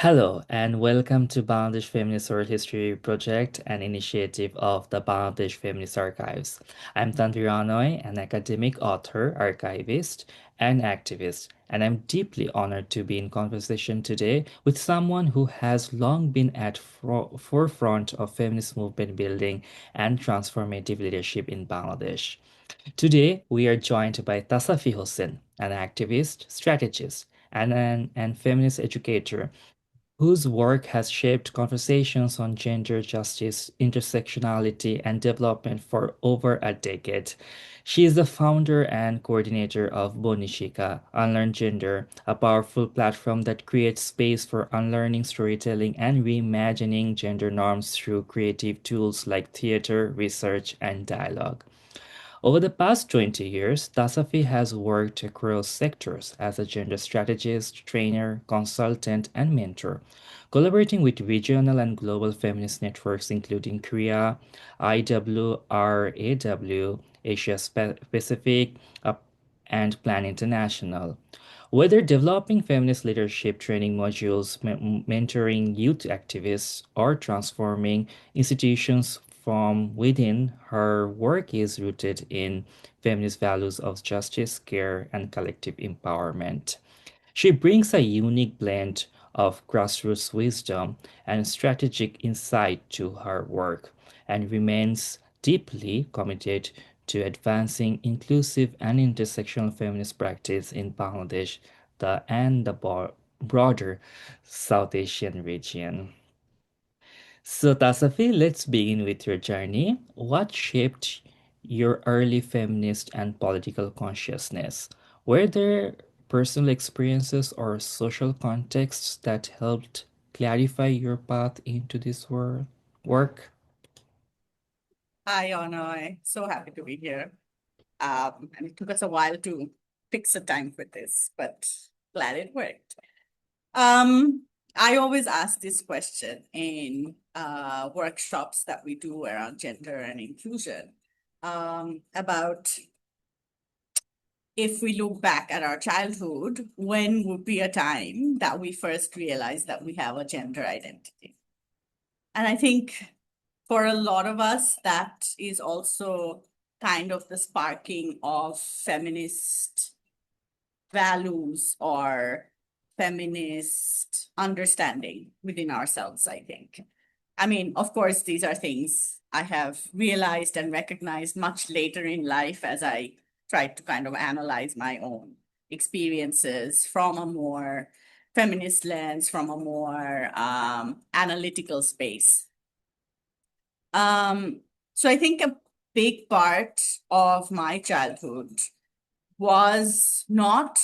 Hello and welcome to Bangladesh Feminist Oral History Project, an initiative of the Bangladesh Feminist Archives. I'm Tanvi Ranoy, an academic author, archivist, and activist, and I'm deeply honored to be in conversation today with someone who has long been at forefront of feminist movement building and transformative leadership in Bangladesh. Today, we are joined by Tasaffy Hossain, an activist, strategist, and feminist educator whose work has shaped conversations on gender justice, intersectionality, and development for over a decade. She is the founder and coordinator of Bonhishikha, Unlearn Gender, a powerful platform that creates space for unlearning, storytelling, and reimagining gender norms through creative tools like theater, research, and dialogue. Over the past 20 years, Tasafi has worked across sectors as a gender strategist, trainer, consultant, and mentor, collaborating with regional and global feminist networks including Korea, IWRAW, Asia Pacific, and Plan International. Whether developing feminist leadership training modules, mentoring youth activists, or transforming institutions from within, her work is rooted in feminist values of justice, care, and collective empowerment. She brings a unique blend of grassroots wisdom and strategic insight to her work and remains deeply committed to advancing inclusive and intersectional feminist practice in Bangladesh and the broader South Asian region. So, Tasafi, let's begin with your journey. What shaped your early feminist and political consciousness? Were there personal experiences or social contexts that helped clarify your path into this work? Hi, Onoy. So happy to be here. And it took us a while to fix a time for this, but glad it worked. Um, I always ask this question in workshops that we do around gender and inclusion about if we look back at our childhood, when would be a time that we first realize that we have a gender identity? And I think for a lot of us, that is also kind of the sparking of feminist values or feminist understanding within ourselves, I think. I mean, of course, these are things I have realized and recognized much later in life as I tried to kind of analyze my own experiences from a more feminist lens, from a more analytical space. So I think a big part of my childhood was not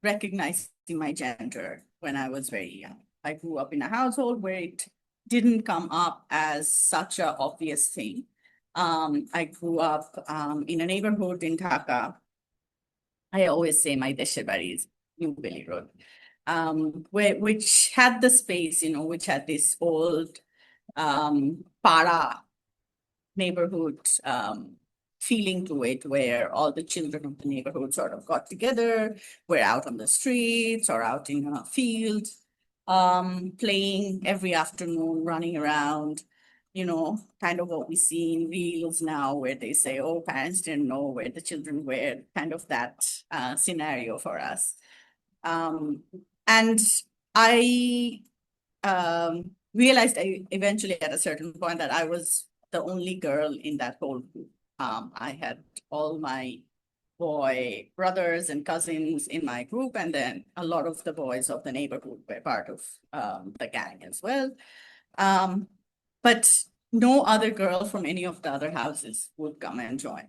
recognizing my gender when I was very young. I grew up in a household where it didn't come up as such an obvious thing. I grew up in a neighborhood in Dhaka. I always say my deshe bari is New Delhi Road, which had the space, which had this old para neighborhood feeling to it, where all the children of the neighborhood sort of got together, were out on the streets or out in a field, playing every afternoon, running around, kind of what we see in reels now, where they say, oh, parents didn't know where the children were, kind of that scenario for us. And I realized eventually at a certain point that I was the only girl in that whole group. I had all my boy brothers and cousins in my group, and then a lot of the boys of the neighborhood were part of the gang as well. But no other girl from any of the other houses would come and join.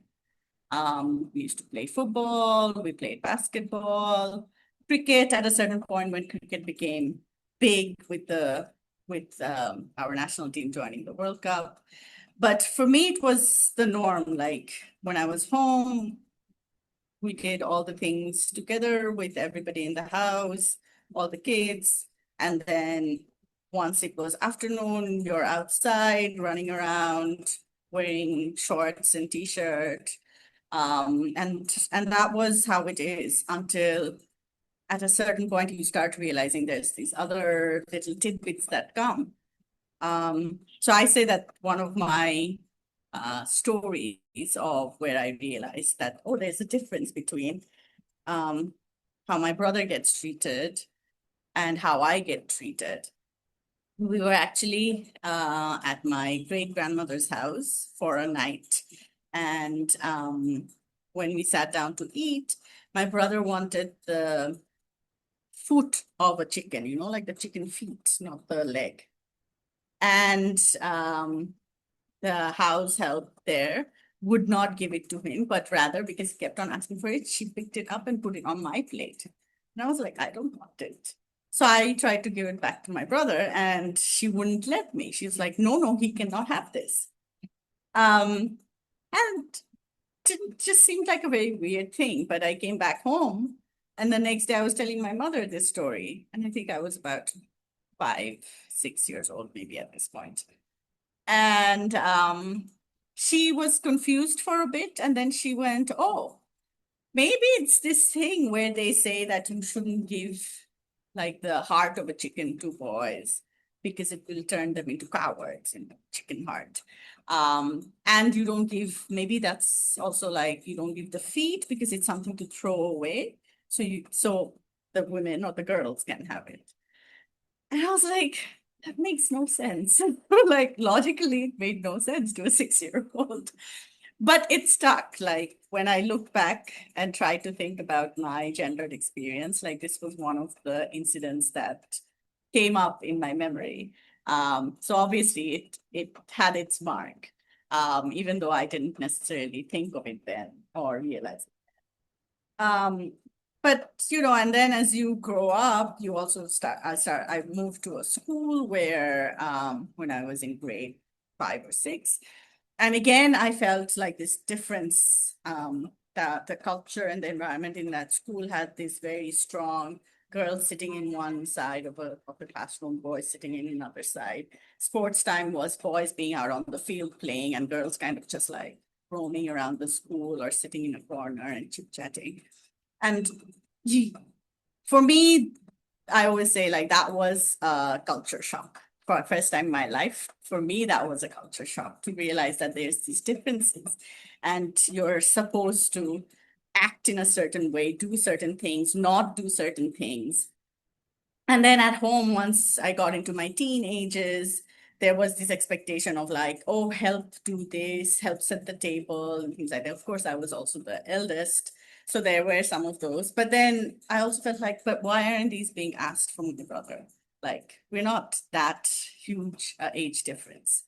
We used to play football, we played basketball, cricket at a certain point when cricket became big with our national team joining the World Cup. But for me, it was the norm. Like when I was home, we did all the things together with everybody in the house, all the kids. And then once it was afternoon, you're outside running around, wearing shorts and t-shirt. And that was how it is until at a certain point, you start realizing there's these other little tidbits that come. So I say that one of my stories of where I realized that, oh, there's a difference between how my brother gets treated and how I get treated. We were actually at my great grandmother's house for a night. And when we sat down to eat, my brother wanted the foot of a chicken, like the chicken feet, not the leg. And the house help there would not give it to him, but rather because he kept on asking for it, she picked it up and put it on my plate. And I was like, I don't want it. So I tried to give it back to my brother and she wouldn't let me. She was like, no, no, he cannot have this. And it just seemed like a very weird thing. But I came back home and the next day I was telling my mother this story. And I think I was about 5, 6 years old, maybe at this point. And she was confused for a bit. And then she went, oh, maybe it's this thing where they say that you shouldn't give like the heart of a chicken to boys because it will turn them into cowards in the chicken heart. And you don't give, maybe that's also like you don't give the feet because it's something to throw away. So the women or the girls can have it. And I was like, that makes no sense. Like logically, it made no sense to a 6-year-old. But it stuck. Like when I look back and try to think about my gendered experience, like this was one of the incidents that came up in my memory. So obviously it had its mark, even though I didn't necessarily think of it then or realize it. But and then as you grow up, you also I moved to a school where when I was in grade 5 or 6. And again, I felt like this difference, that the culture and the environment in that school had this very strong girls sitting in one side of the classroom, boys sitting in another side. Sports time was boys being out on the field playing and girls kind of just like roaming around the school or sitting in a corner and chit-chatting. And for me, I always say like that was a culture shock for the first time in my life. For me, that was a culture shock to realize that there's these differences and you're supposed to act in a certain way, do certain things, not do certain things. And then at home, once I got into my teenagers, there was this expectation of like, oh, help do this, help set the table, and things like that. Of course, I was also the eldest. So there were some of those. But then I also felt like, but why aren't these being asked from my brother? Like, we're not that huge age difference.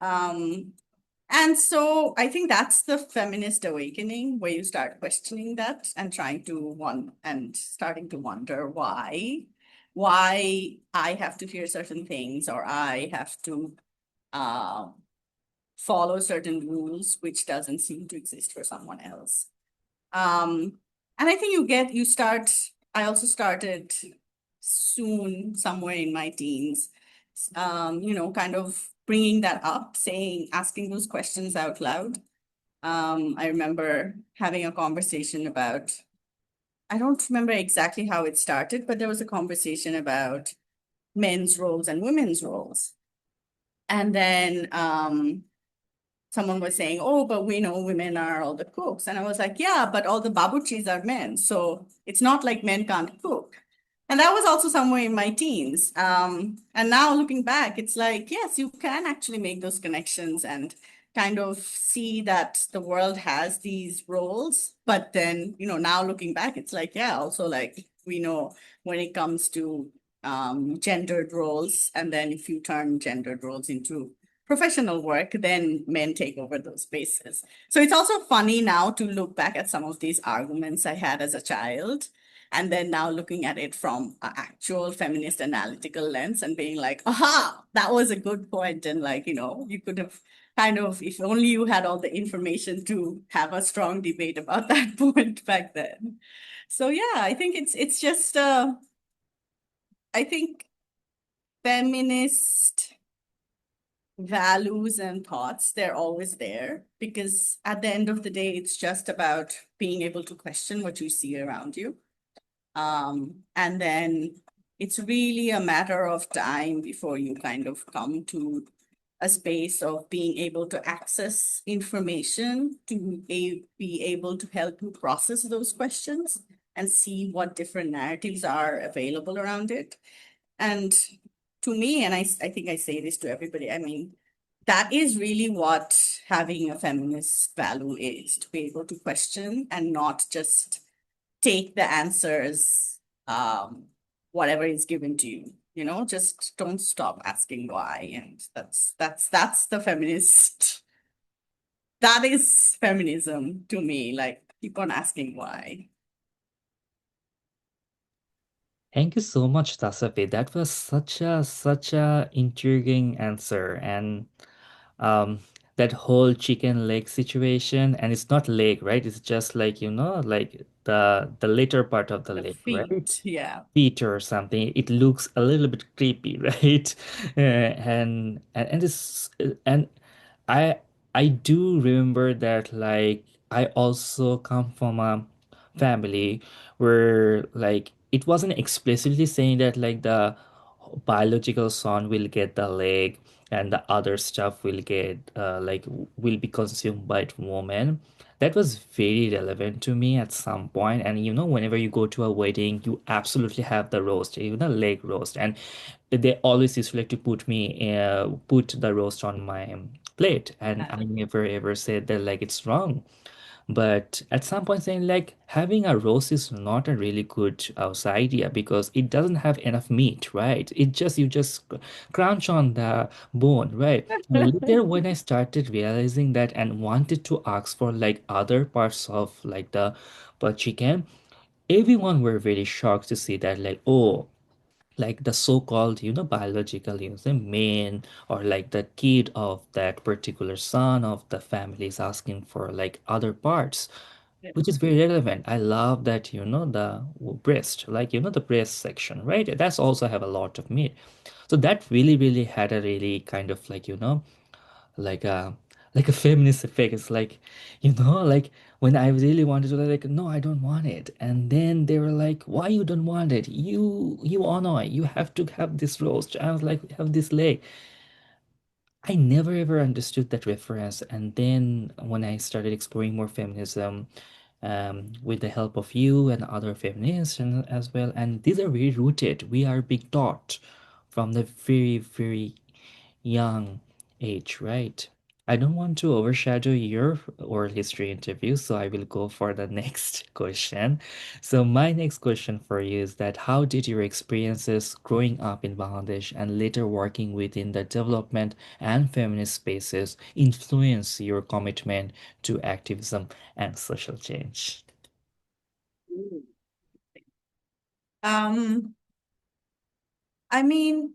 And so I think that's the feminist awakening where you start questioning that and starting to wonder why I have to hear certain things or I have to uh, follow certain rules, which doesn't seem to exist for someone else. And I think I also started soon, somewhere in my teens, kind of bringing that up, asking those questions out loud. I remember having a conversation about, I don't remember exactly how it started, but there was a conversation about men's roles and women's roles. And then someone was saying, oh, but we know women are all the cooks. And I was like, yeah, but all the babuchis are men. So it's not like men can't cook. And that was also somewhere in my teens. And now looking back, it's like, yes, you can actually make those connections and kind of see that the world has these roles. But then, now looking back, it's like, yeah, also like we know when it comes to gendered roles, and then if you turn gendered roles into professional work, then men take over those spaces. So it's also funny now to look back at some of these arguments I had as a child, and then now looking at it from an actual feminist analytical lens and being like, aha, that was a good point. And like, you could have kind of, if only you had all the information to have a strong debate about that point back then. So yeah, I think it's just, I think feminist values and thoughts, they're always there because at the end of the day, it's just about being able to question what you see around you. And then it's really a matter of time before you kind of come to a space of being able to access information to be able to help you process those questions and see what different narratives are available around it. And to me, and I think I say this to everybody, I mean, that is really what having a feminist value is, to be able to question and not just take the answers, whatever is given to you. Just don't stop asking why. And that's the feminist. That is feminism to me. Like, keep on asking why. Thank you so much, Tasafi. That was such a intriguing answer, and um, that whole chicken leg situation, and it's not leg, right? It's just like like the later part of the The leg, right? feet, yeah. Feet or something. It looks a little bit creepy, right? And this and I I do remember that, like, I also come from a family where, like, it wasn't explicitly saying that, like, the biological son will get the leg and the other stuff will get will be consumed by the woman. That was very relevant to me at some point. And whenever you go to a wedding, you absolutely have the roast, even the leg roast, and they always used to like to put the roast on my plate, and I never ever said that, like, it's wrong. But at some point saying, like, having a roast is not a really good idea because it doesn't have enough meat, right? You just crunch on the bone, right? And later when I started realizing that and wanted to ask for, like, other parts of, like, the chicken, everyone were very shocked to see that, like, oh, like the so-called biological the man or like the kid of that particular son of the family is asking for, like, other parts, which is very relevant. I love that the breast, like, the breast section, right? That's also have a lot of meat. So that really had a really kind of, like, like a feminist effect. It's like, like, when I really wanted to, like, no, I don't want it, and then they were like, why you don't want it? You honor, you have to have this roast. I was like, have this leg. I never ever understood that reference. And then when I started exploring more feminism, with the help of you and other feminists and as well, and these are very rooted. We are being taught from the very young age, right? I don't want to overshadow your oral history interview, so I will go for the next question. So my next question for you is that how did your experiences growing up in Bangladesh and later working within the development and feminist spaces influence your commitment to activism and social change? Um, I mean,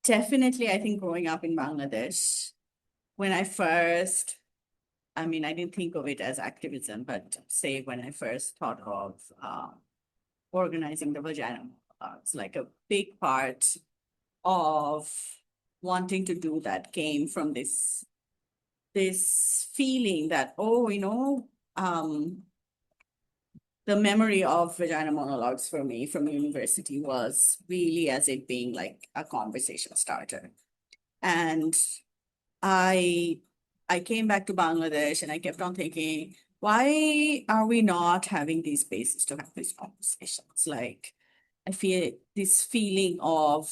definitely, I think growing up in Bangladesh, when I first, I mean, I didn't think of it as activism, but say when I first thought of organizing the vagina, it's like a big part of wanting to do that came from this feeling that, oh, the memory of vagina monologues for me from university was really as it being like a conversation starter. And I I came back to Bangladesh and I kept on thinking, why are we not having these spaces to have these conversations? Like, I feel this feeling of,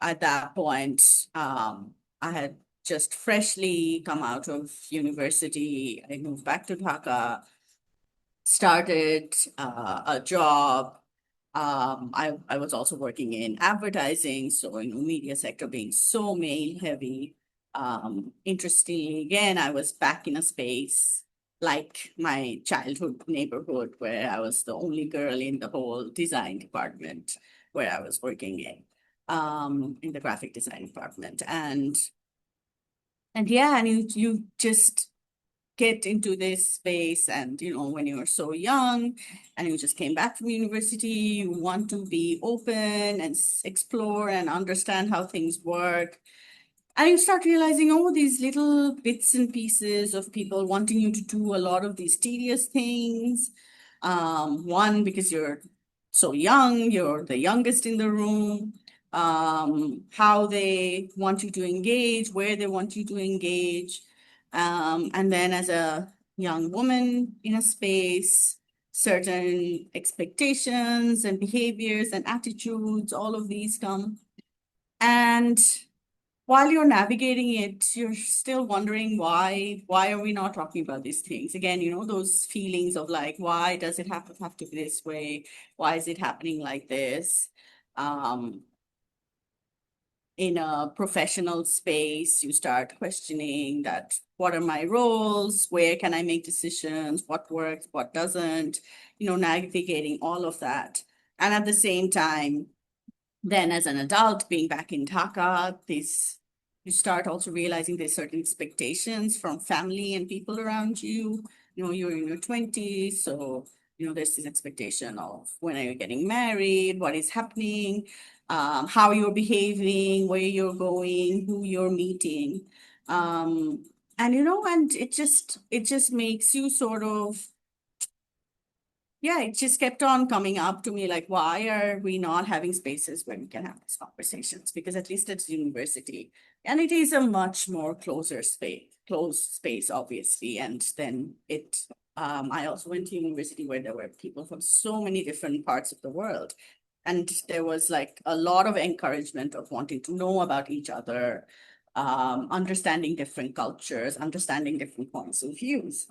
at that point, I had just freshly come out of university. I moved back to Dhaka, started a job. I was also working in advertising, so media sector being so male heavy. Interestingly, again, I was back in a space like my childhood neighborhood where I was the only girl in the whole design department where I was working in the graphic design department. And yeah, and you just get into this space and when you're so young and you just came back from university, you want to be open and explore and understand how things work, and you start realizing, oh, these little bits and pieces of people wanting you to do a lot of these tedious things, One, because you're so young, you're the youngest in the room, how they want you to engage, where they want you to engage. And then as a young woman in a space, certain expectations and behaviors and attitudes, all of these come. And while you're navigating it, you're still wondering why are we not talking about these things? Again, those feelings of like, why does it have to be this way? Why is it happening like this? Um, in a professional space, you start questioning that what are my roles? Where can I make decisions? What works, what doesn't? Navigating all of that. And at the same time, then as an adult being back in Dhaka, you start also realizing there's certain expectations from family and people around you. You're in your 20s, so there's this expectation of when are you getting married, what is happening, how you're behaving, where you're going, who you're meeting. And it just makes you sort of, yeah, it just kept on coming up to me like, why are we not having spaces where we can have these conversations? Because at least it's university, and it is a much more closed space, obviously. And then I also went to university where there were people from so many different parts of the world. And there was like a lot of encouragement of wanting to know about each other, understanding different cultures, understanding different points of views.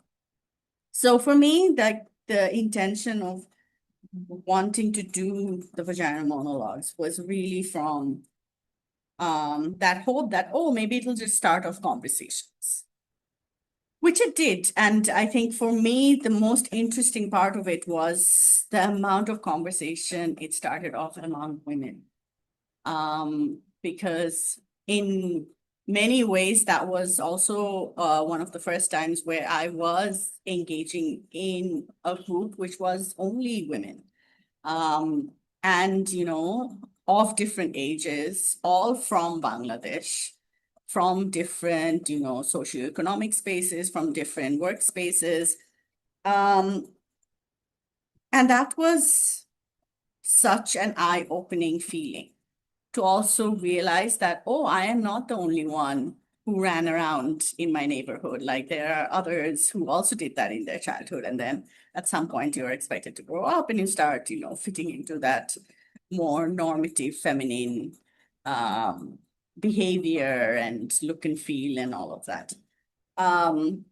So for me, the intention of wanting to do the vagina monologues was really from that hope that, oh, maybe it'll just start off conversations, which it did. And I think for me, the most interesting part of it was the amount of conversation it started off among women. Because in many ways, that was also one of the first times where I was engaging in a group which was only women. Um, and, of different ages, all from Bangladesh, from different, socioeconomic spaces, from different workspaces. Um, and that was such an eye-opening feeling to also realize that, oh, I am not the only one who ran around in my neighborhood. Like there are others who also did that in their childhood. And then at some point you're expected to grow up and you start, fitting into that more normative feminine um, behavior and look and feel and all of that. Um,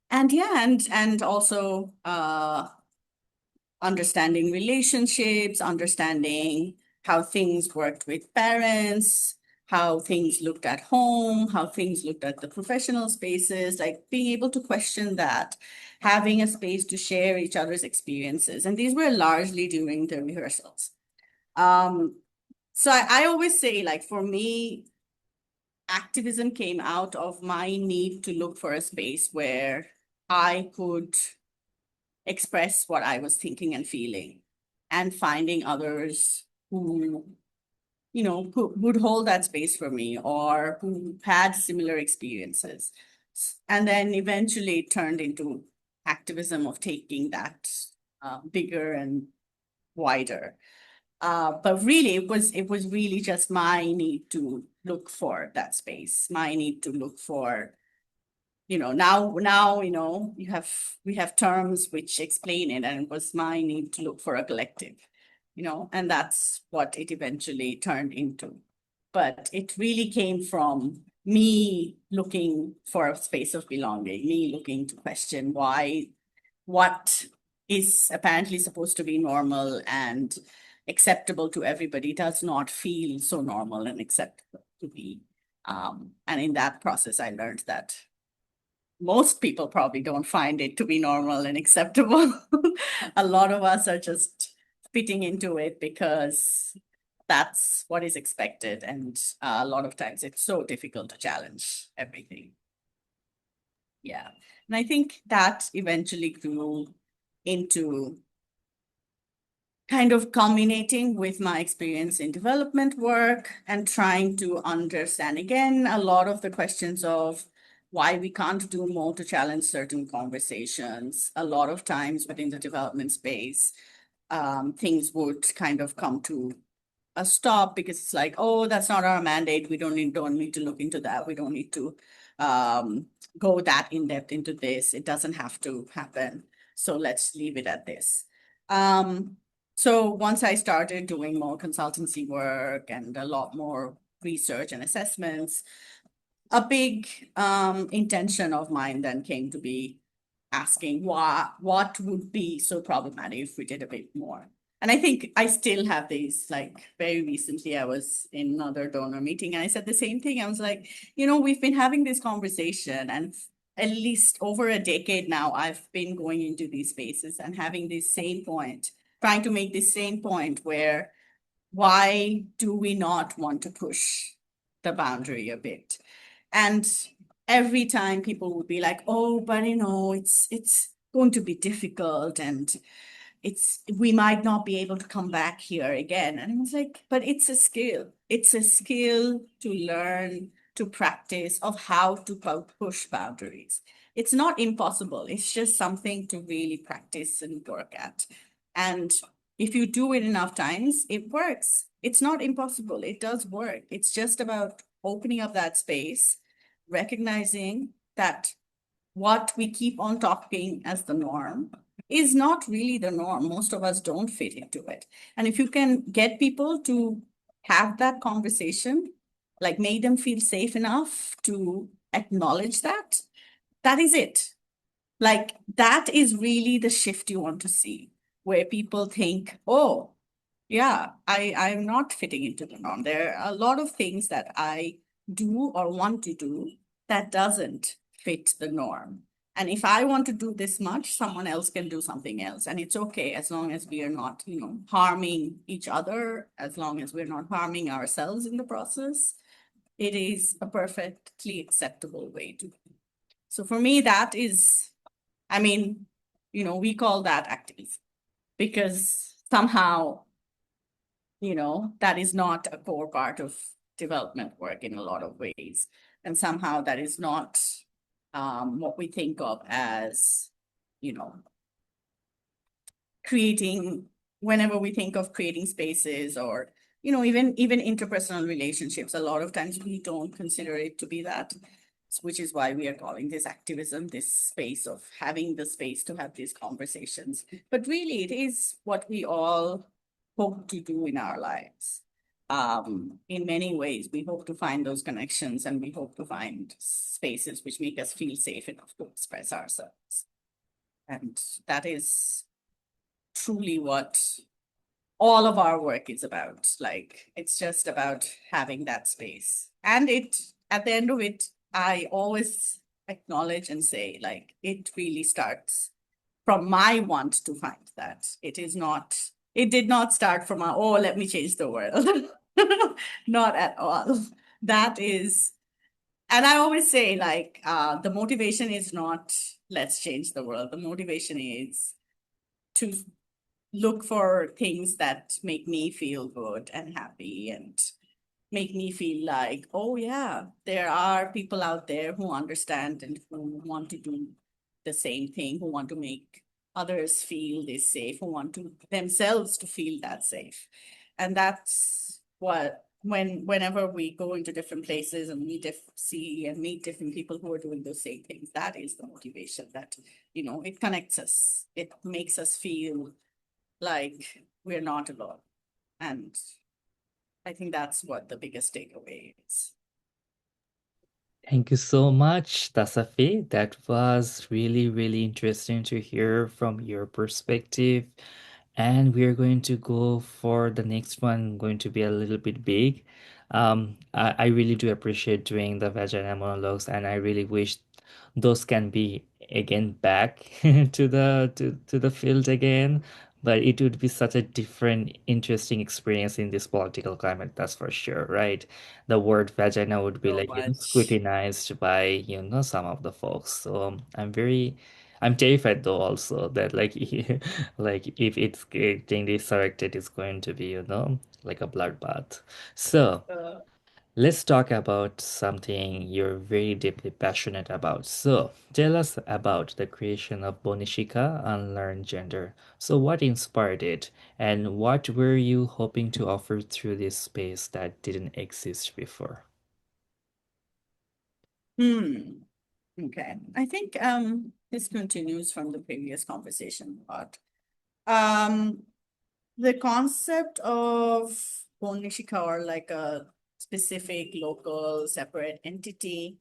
and yeah, and also understanding relationships, understanding how things worked with parents, how things looked at home, how things looked at the professional spaces, like being able to question that, having a space to share each other's experiences. And these were largely during the rehearsals. So I always say, like, for me, activism came out of my need to look for a space where I could express what I was thinking and feeling, and finding others who, who would hold that space for me or who had similar experiences. And then eventually it turned into activism of taking that bigger and wider. But really, it was really just my need to look for that space, my need to look for, now we have terms which explain it, and it was my need to look for a collective, and that's what it eventually turned into. But it really came from me looking for a space of belonging, me looking to question why what is apparently supposed to be normal and acceptable to everybody does not feel so normal and acceptable to me. And in that process, I learned that most people probably don't find it to be normal and acceptable. A lot of us are just fitting into it because that's what is expected. And a lot of times it's so difficult to challenge everything. Yeah. And I think that eventually grew into kind of culminating with my experience in development work and trying to understand again a lot of the questions of why we can't do more to challenge certain conversations. A lot of times within the development space, things would kind of come to a stop because it's like, oh, that's not our mandate. We don't need to look into that. We don't need to um, go that in depth into this. It doesn't have to happen. So let's leave it at this. Um, so once I started doing more consultancy work and a lot more research and assessments, a big intention of mine then came to be asking what would be so problematic if we did a bit more. And I think I still have these, like very recently, I was in another donor meeting and I said the same thing. I was like, we've been having this conversation and at least over a decade now, I've been going into these spaces and having this same point, trying to make this same point where why do we not want to push the boundary a bit? And every time people would be like, oh, but it's going to be difficult and we might not be able to come back here again. And I was like, but it's a skill. It's a skill to learn, to practice of how to push boundaries. It's not impossible. It's just something to really practice and work at. And if you do it enough times, it works. It's not impossible. It does work. It's just about opening up that space, recognizing that what we keep on talking as the norm is not really the norm. Most of us don't fit into it. And if you can get people to have that conversation, like make them feel safe enough to acknowledge that, that is it. Like that is really the shift you want to see, where people think, oh, yeah, I'm not fitting into the norm. There are a lot of things that I do or want to do that doesn't fit the norm. And if I want to do this much, someone else can do something else. And it's okay as long as we are not, harming each other, as long as we're not harming ourselves in the process. It is a perfectly acceptable way to. So for me, that is, I mean, we call that activism because somehow that is not a core part of development work in a lot of ways. And somehow that is not what we think of as, you know, creating, whenever we think of creating spaces or, even interpersonal relationships, a lot of times we don't consider it to be that, which is why we are calling this activism, this space of having the space to have these conversations. But really, it is what we all hope to do in our lives. In many ways, we hope to find those connections and we hope to find spaces which make us feel safe enough to express ourselves. And that is truly what all of our work is about. Like, it's just about having that space. And at the end of it, I always acknowledge and say, like, it really starts from my want to find that. It did not start from oh, let me change the world. Not at all. That is, and I always say, like, the motivation is not, let's change the world. The motivation is to look for things that make me feel good and happy and make me feel like, oh yeah, there are people out there who understand and who want to do the same thing, who want to make others feel this safe, who want to themselves to feel that safe. And that's what whenever we go into different places and see and meet different people who are doing those same things, that is the motivation that, it connects us. It makes us feel like we're not alone. And I think that's what the biggest takeaway is. Thank you so much, Tasaffy. That was really, really interesting to hear from your perspective. And we're going to go for the next one, going to be a little bit big. I really do appreciate doing the vagina monologues, and I really wish those can be again back to the field again. But it would be such a different, interesting experience in this political climate, that's for sure, right? The word vagina would be So like, much. scrutinized by, some of the folks. So I'm terrified though also that like like if it's getting resurrected, it's going to be, like a bloodbath. So Uh, Let's talk about something you're very deeply passionate about. So, tell us about the creation of Bonhishikha Unlearn Gender. So, what inspired it, and what were you hoping to offer through this space that didn't exist before? Hmm. Okay. I think this continues from the previous conversation, but um the concept of Bonhishikha, or like a specific local separate entity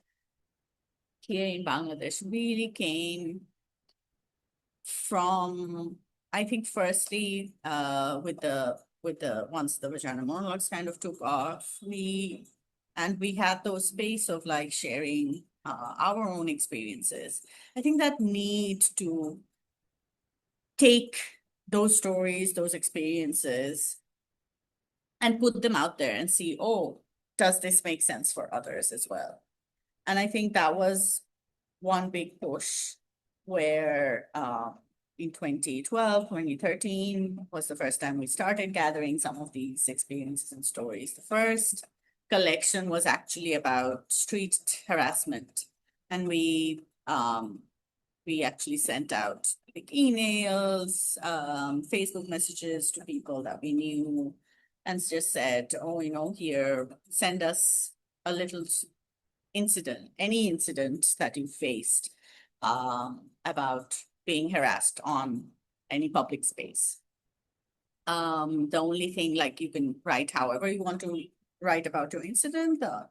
here in Bangladesh, really came from, I think, firstly, with the once the vagina monologues kind of took off, we had those space of like sharing our own experiences. I think that need to take those stories, those experiences, and put them out there and see, oh, does this make sense for others as well? And I think that was one big push where in 2012, 2013 was the first time we started gathering some of these experiences and stories. The first collection was actually about street harassment. And we actually sent out like emails, Facebook messages to people that we knew, and just said, oh, here, send us a little incident, any incident that you faced about being harassed on any public space. The only thing, like, you can write however you want to write about your incident. The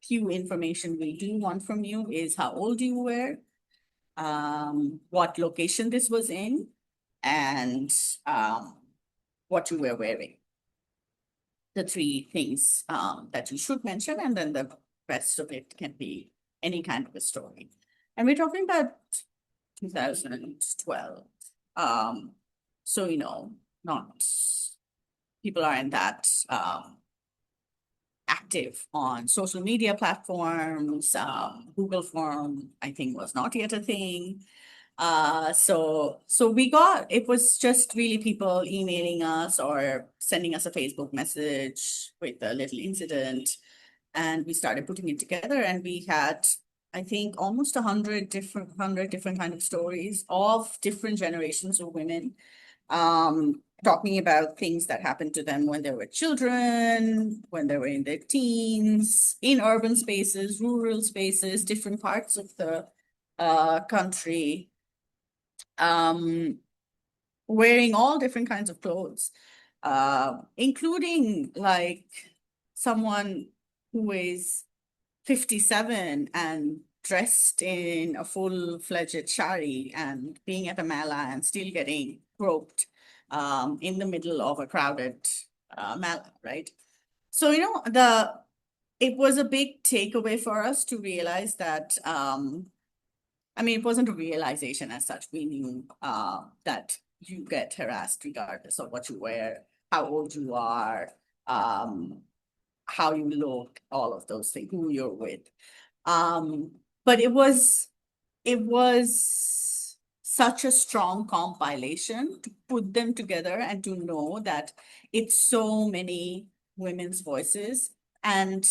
few information we do want from you is how old you were, what location this was in, and what you were wearing. The three things that you should mention, and then the rest of it can be any kind of a story. And we're talking about 2012. So, not people aren't that active on social media platforms. Google Form, I think, was not yet a thing. So it was just really people emailing us or sending us a Facebook message with a little incident, and we started putting it together, and we had, I think, almost 100 different kind of stories of different generations of women, talking about things that happened to them when they were children, when they were in their teens, in urban spaces, rural spaces, different parts of the country, um, wearing all different kinds of clothes, including like someone who is 57 and dressed in a full-fledged shari and being at a mela and still getting groped in the middle of a crowded mela, right? So, it was a big takeaway for us to realize that I mean, it wasn't a realization as such. We knew that you get harassed regardless of what you wear, how old you are, um, how you look, all of those things, who you're with. Um, but it was such a strong compilation to put them together and to know that it's so many women's voices and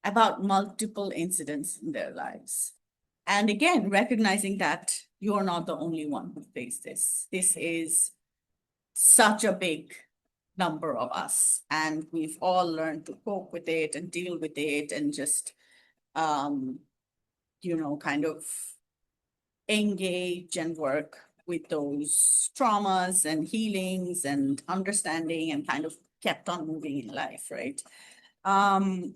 about multiple incidents in their lives. And again, recognizing that you're not the only one who faced this. This is such a big number of us, and we've all learned to cope with it and deal with it and just, um, kind of engage and work with those traumas and healings and understanding, and kind of kept on moving in life, right? Um,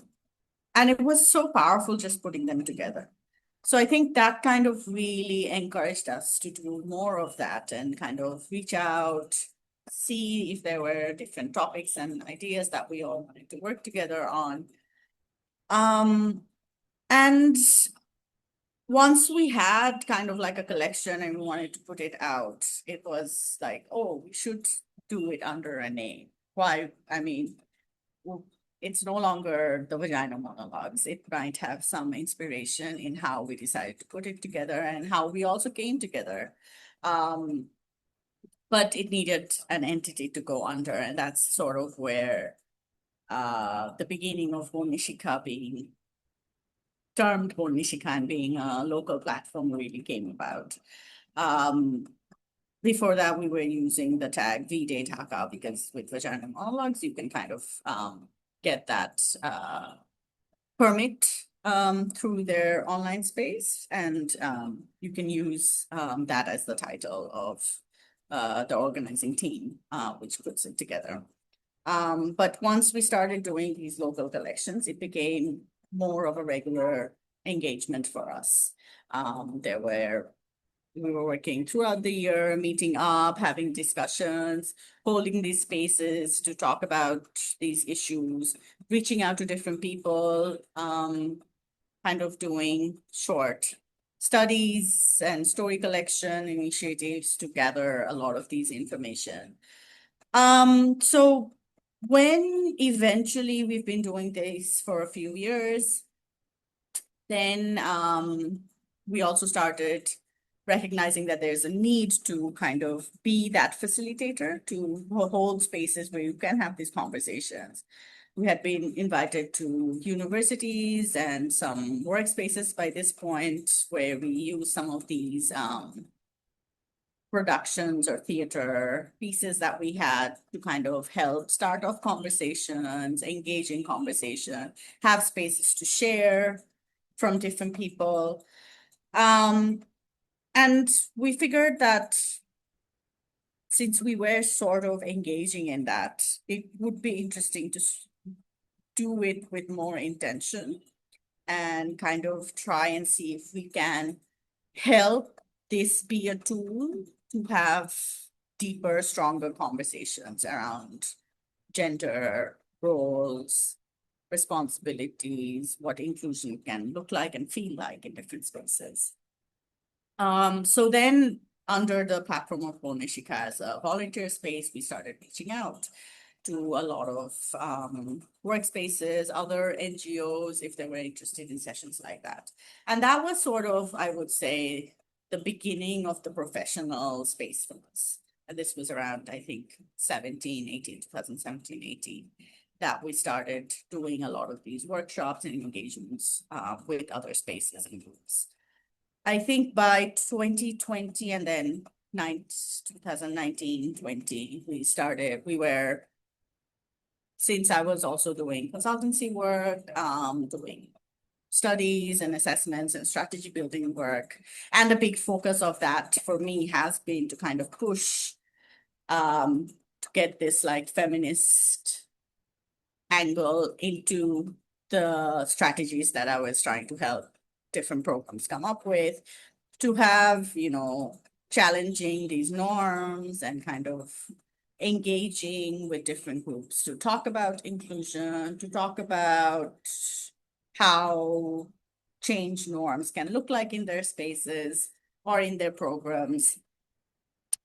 and it was so powerful just putting them together. So I think that kind of really encouraged us to do more of that and kind of reach out, see if there were different topics and ideas that we all wanted to work together on. Um, and once we had kind of like a collection and we wanted to put it out, it was like, oh, we should do it under a name. Why? I mean, it's no longer the vagina monologues. It might have some inspiration in how we decided to put it together and how we also came together. Um, but it needed an entity to go under, and that's sort of where the beginning of Bonhishikha being termed Bonhishikha and being a local platform really came about. Um, Before that, we were using the tag V-Day Dhaka because with vagina monologues, you can kind of get that permit through their online space, and you can use that as the title of the organizing team, which puts it together. But once we started doing these local collections, it became more of a regular engagement for us. We were working throughout the year, meeting up, having discussions, holding these spaces to talk about these issues, reaching out to different people, kind of doing short studies and story collection initiatives to gather a lot of these information. So when eventually we've been doing this for a few years, then we also started recognizing that there's a need to kind of be that facilitator to hold spaces where you can have these conversations. We had been invited to universities and some workspaces by this point where we use some of these productions or theater pieces that we had to kind of help start off conversations, engage in conversation, have spaces to share from different people. And we figured that since we were sort of engaging in that, it would be interesting to do it with more intention and kind of try and see if we can help this be a tool to have deeper, stronger conversations around gender roles, responsibilities, what inclusion can look like and feel like in different spaces. So then under the platform of Bonhishikha as a volunteer space, we started reaching out to a lot of workspaces, other NGOs, if they were interested in sessions like that. And that was sort of, I would say, the beginning of the professional space for us. And this was around, I think, 2017, 18, that we started doing a lot of these workshops and engagements with other spaces and groups. I think by 2020 and then 2019, 20, since I was also doing consultancy work, doing studies and assessments and strategy building work. And a big focus of that for me has been to kind of push to get this like feminist angle into the strategies that I was trying to help different programs come up with, to have, challenging these norms and kind of engaging with different groups to talk about inclusion, to talk about how change norms can look like in their spaces or in their programs.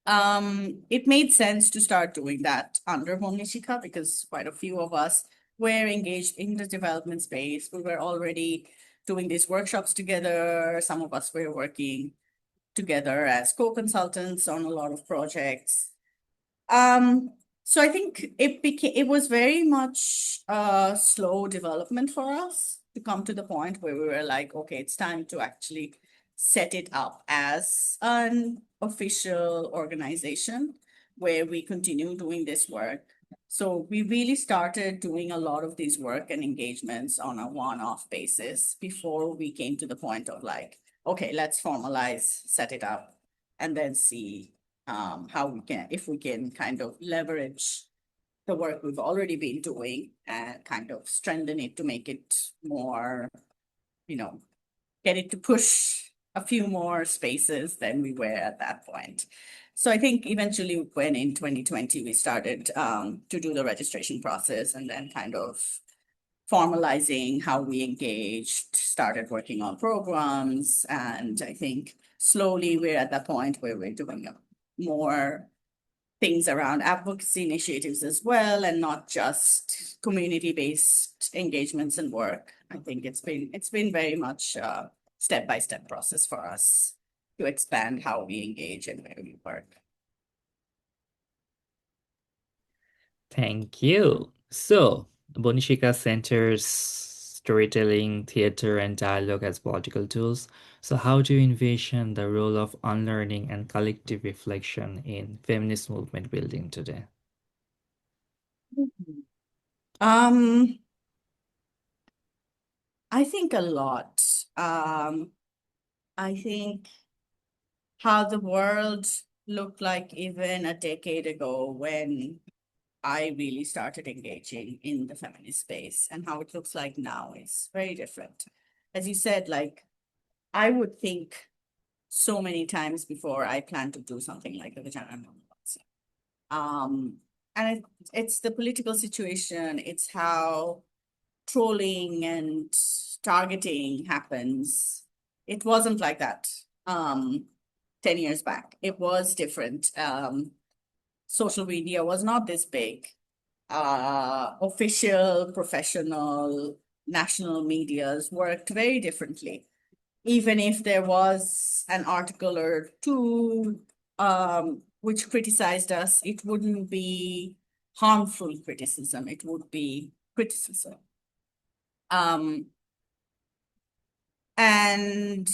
It made sense to start doing that under Bonhishikha because quite a few of us were engaged in the development space. We were already doing these workshops together. Some of us were working together as co-consultants on a lot of projects. So I think it was very much a slow development for us to come to the point where we were like, okay, it's time to actually set it up as an official organization where we continue doing this work. So we really started doing a lot of these work and engagements on a one-off basis before we came to the point of like, okay, let's formalize, set it up, and then see if we can kind of leverage the work we've already been doing and kind of strengthen it to make it more, get it to push a few more spaces than we were at that point. So I think eventually when in 2020, we started to do the registration process and then kind of formalizing how we engaged, started working on programs. And I think slowly we're at that point where we're doing more things around advocacy initiatives as well, and not just community-based engagements and work. I think it's been very much a step-by-step process for us to expand how we engage and where we work. Thank you. So Bonhishikha centers storytelling, theater, and dialogue as political tools. So, how do you envision the role of unlearning and collective reflection in feminist movement building today? Um, I think a lot. I think how the world looked like even a decade ago when I really started engaging in the feminist space and how it looks like now is very different. As you said, like I would think so many times before I plan to do something like the vagina monologues. Um, and it's the political situation, it's how trolling and targeting happens. It wasn't like that 10 years back. It was different. Social media was not this big. Official, professional, national medias worked very differently. Even if there was an article or two which criticized us, it wouldn't be harmful criticism, it would be criticism. Um, and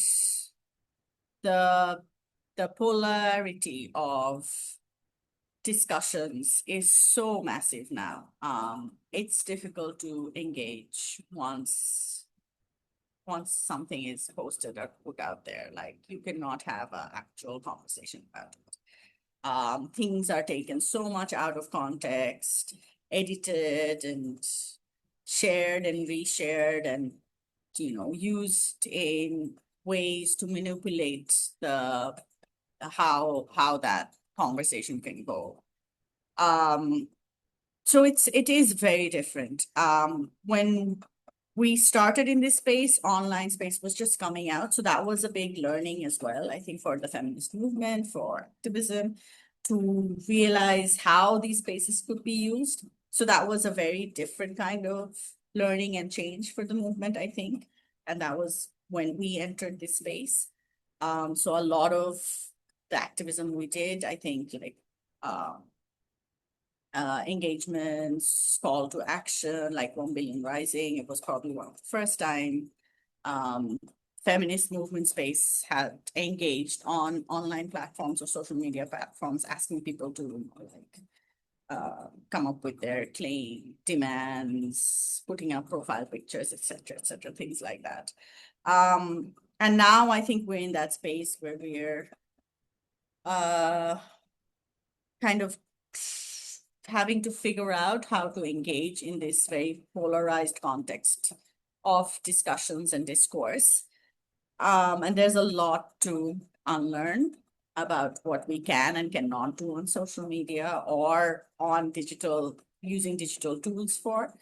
the the polarity of discussions is so massive now. It's difficult to engage once something is posted or put out there. Like you cannot have an actual conversation about it. Things are taken so much out of context, edited and shared and reshared and used in ways to manipulate the how that conversation can go. Um, so it is very different. When we started in this space, online space was just coming out. So that was a big learning as well, I think, for the feminist movement, for activism, to realize how these spaces could be used. So that was a very different kind of learning and change for the movement, I think. And that was when we entered this space. So a lot of the activism we did, I think, like engagements, call to action, like 1 Billion Rising. It was probably one of the first time feminist movement space had engaged on online platforms or social media platforms, asking people to come up with their claim, demands, putting up profile pictures, et cetera, things like that. And now I think we're in that space where we're uh, kind of having to figure out how to engage in this very polarized context of discussions and discourse. And there's a lot to unlearn about what we can and cannot do on social media or on digital, using digital tools for.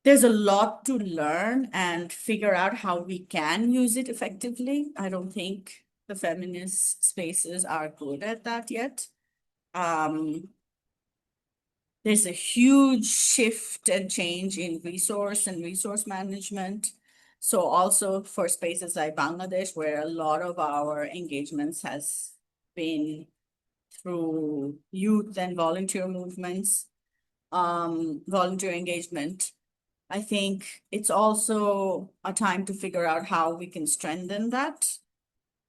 There's a lot to learn and figure out how we can use it effectively. I don't think the feminist spaces are good at that yet. Um, there's a huge shift and change in resource and resource management. So also for spaces like Bangladesh, where a lot of our engagements has been through youth and volunteer movements, volunteer engagement, I think it's also a time to figure out how we can strengthen that.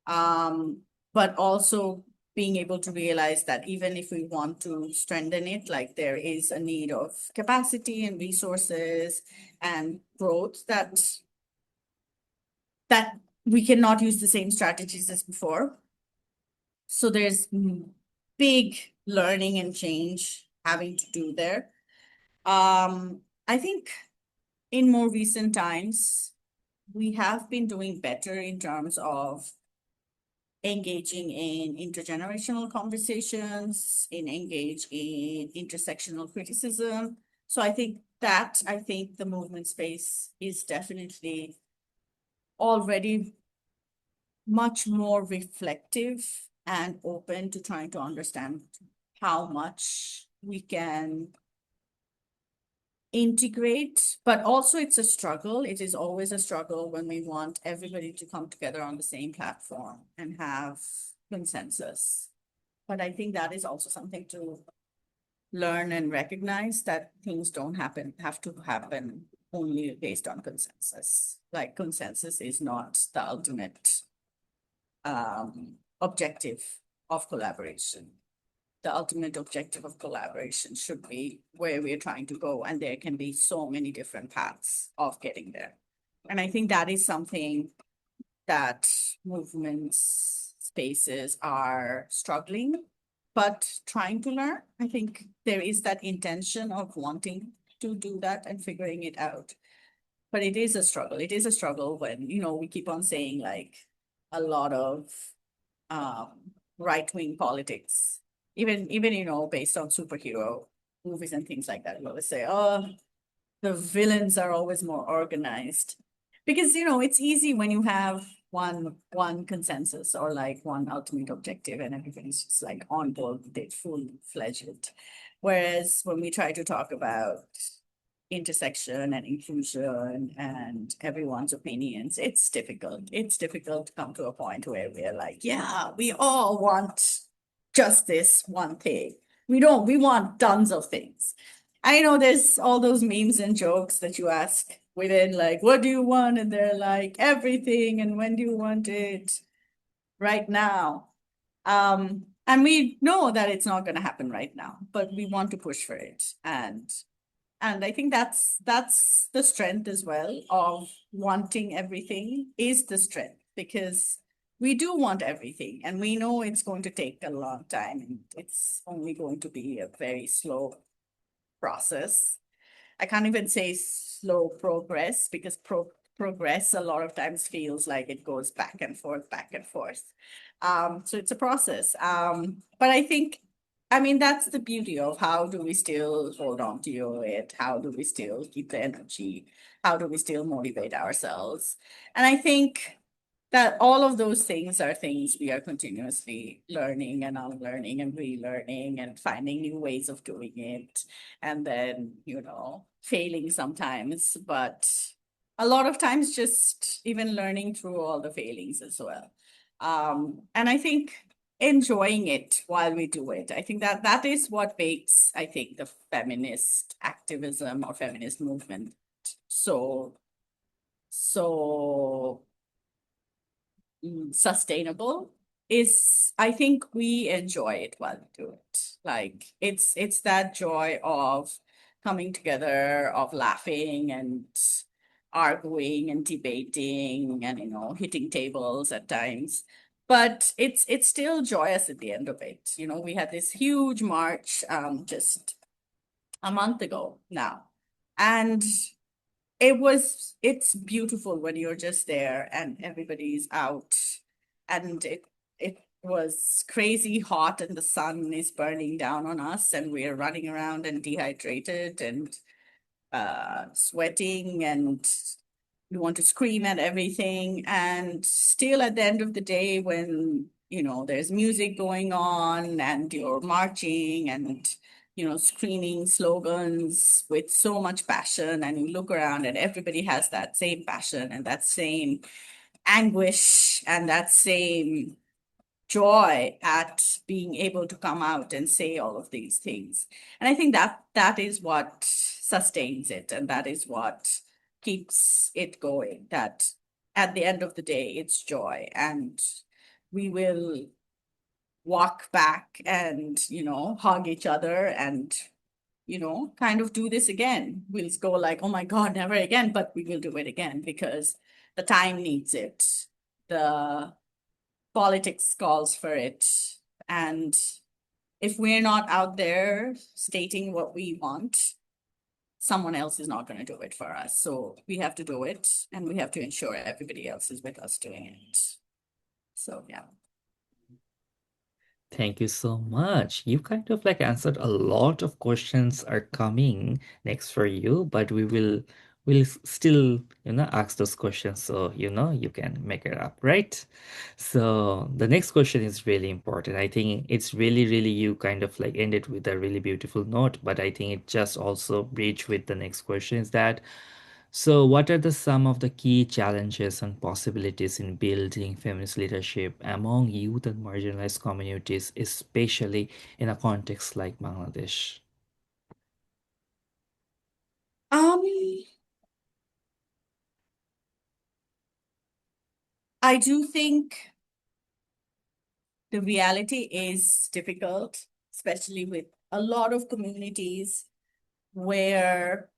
But also being able to realize that even if we want to strengthen it, like there is a need of capacity and resources and growth that we cannot use the same strategies as before. So there's big learning and change having to do there. I think in more recent times, we have been doing better in terms of engaging in intergenerational conversations, engage in intersectional criticism. So I think the movement space is definitely already much more reflective and open to trying to understand how much we can integrate, but also it's a struggle. It is always a struggle when we want everybody to come together on the same platform and have consensus. But I think that is also something to learn and recognize that things don't have to happen only based on consensus. Like consensus is not the ultimate objective of collaboration. The ultimate objective of collaboration should be where we're trying to go, and there can be so many different paths of getting there. And I think that is something that movements, spaces are struggling, but trying to learn. I think there is that intention of wanting to do that and figuring it out. But it is a struggle. It is a struggle when, we keep on saying like a lot of um, right-wing politics, even, based on superhero movies and things like that. We always say, oh, the villains are always more organized because it's easy when you have one consensus or like one ultimate objective and everybody's just like on board with it, full-fledged. Whereas when we try to talk about intersection and inclusion and everyone's opinions, it's difficult to come to a point where we're like, yeah, we all want just this one thing. We want tons of things. I know there's all those memes and jokes that you ask within, like, what do you want? And they're like, everything. And when do you want it? Right now. And we know that it's not going to happen right now, but we want to push for it. And I think that's the strength as well of wanting everything is the strength, because we do want everything and we know it's going to take a long time and it's only going to be a very slow process. I can't even say slow progress because progress a lot of times feels like it goes back and forth, back and forth. So it's a process. But I think, I mean, that's the beauty of how do we still hold on to it? How do we still keep the energy? How do we still motivate ourselves? And I think that all of those things are things we are continuously learning and unlearning and relearning and finding new ways of doing it. And then, failing sometimes, but a lot of times just even learning through all the failings as well. And I think enjoying it while we do it. I think that is what makes, I think, the feminist activism or feminist movement so sustainable is, I think we enjoy it while we do it. Like it's that joy of coming together, of laughing and arguing and debating and hitting tables at times. But it's still joyous at the end of it. We had this huge march just a month ago now. And it's beautiful when you're just there and everybody's out, and it was crazy hot and the sun is burning down on us and we're running around and dehydrated and sweating and you want to scream at everything. And still at the end of the day, when there's music going on and you're marching and screaming slogans with so much passion, and you look around and everybody has that same passion and that same anguish and that same joy at being able to come out and say all of these things. And I think that is what sustains it, and that is what keeps it going. That at the end of the day, it's joy, and we will walk back and hug each other and kind of do this again. We'll go like, oh my God, never again, but we will do it again because the time needs it. The politics calls for it. And if we're not out there stating what we want, someone else is not going to do it for us. So we have to do it, and we have to ensure everybody else is with us doing it. So, yeah. Thank you so much. You kind of like answered a lot of questions are coming next for you, but we'll still, ask those questions so you can make it up, right? So the next question is really important. I think it's really, really you kind of like ended with a really beautiful note, but I think it just also bridge with the next question is that so, what are the some of the key challenges and possibilities in building feminist leadership among youth and marginalized communities, especially in a context like Bangladesh? Um, I do think the reality is difficult, especially with a lot of communities where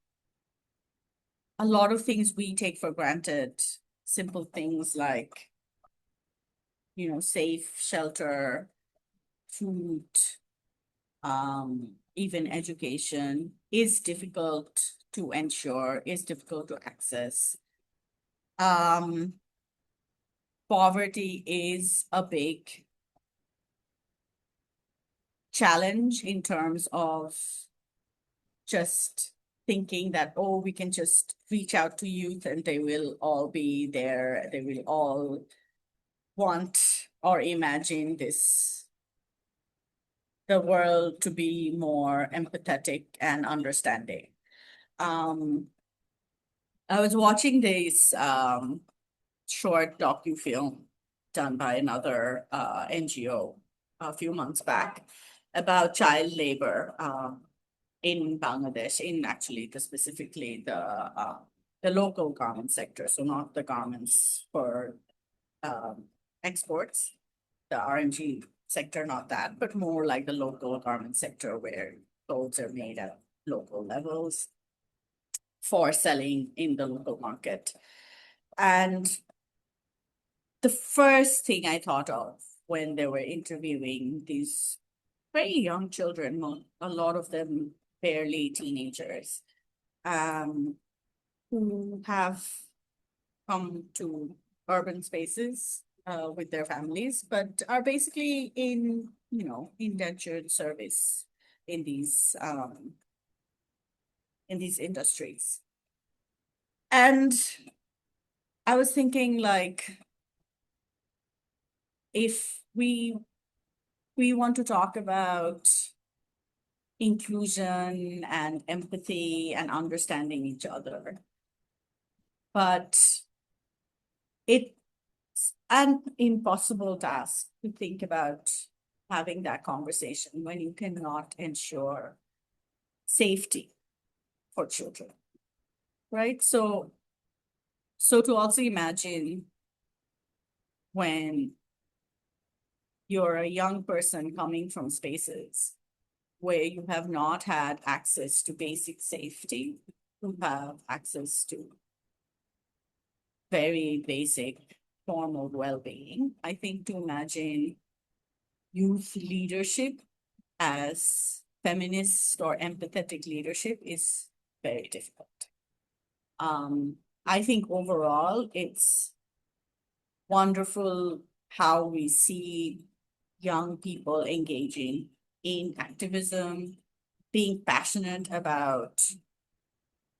a lot of things we take for granted, simple things like, safe shelter, food, even education is difficult to ensure, is difficult to access. Um, Poverty is a big challenge in terms of just thinking that, oh, we can just reach out to youth and they will all be there. They will all want or imagine the world to be more empathetic and understanding. Um, I was watching this short docu-film done by another NGO a few months back about child labor in Bangladesh, in actually specifically the local garment sector, so not the garments for um, exports, the RMG sector, not that, but more like the local garment sector where clothes are made at local levels for selling in the local market. And the first thing I thought of when they were interviewing these very young children, a lot of them barely teenagers, um, who have come to urban spaces with their families, but are basically in, indentured service in these industries. And I was thinking, like, if we want to talk about inclusion and empathy and understanding each other, but it's an impossible task to think about having that conversation when you cannot ensure safety for children, right? So to also imagine when you're a young person coming from spaces where you have not had access to basic safety, you have access to very basic form of well-being. I think to imagine youth leadership as feminist or empathetic leadership is very difficult. Um, I think overall it's wonderful how we see young people engaging in activism, being passionate about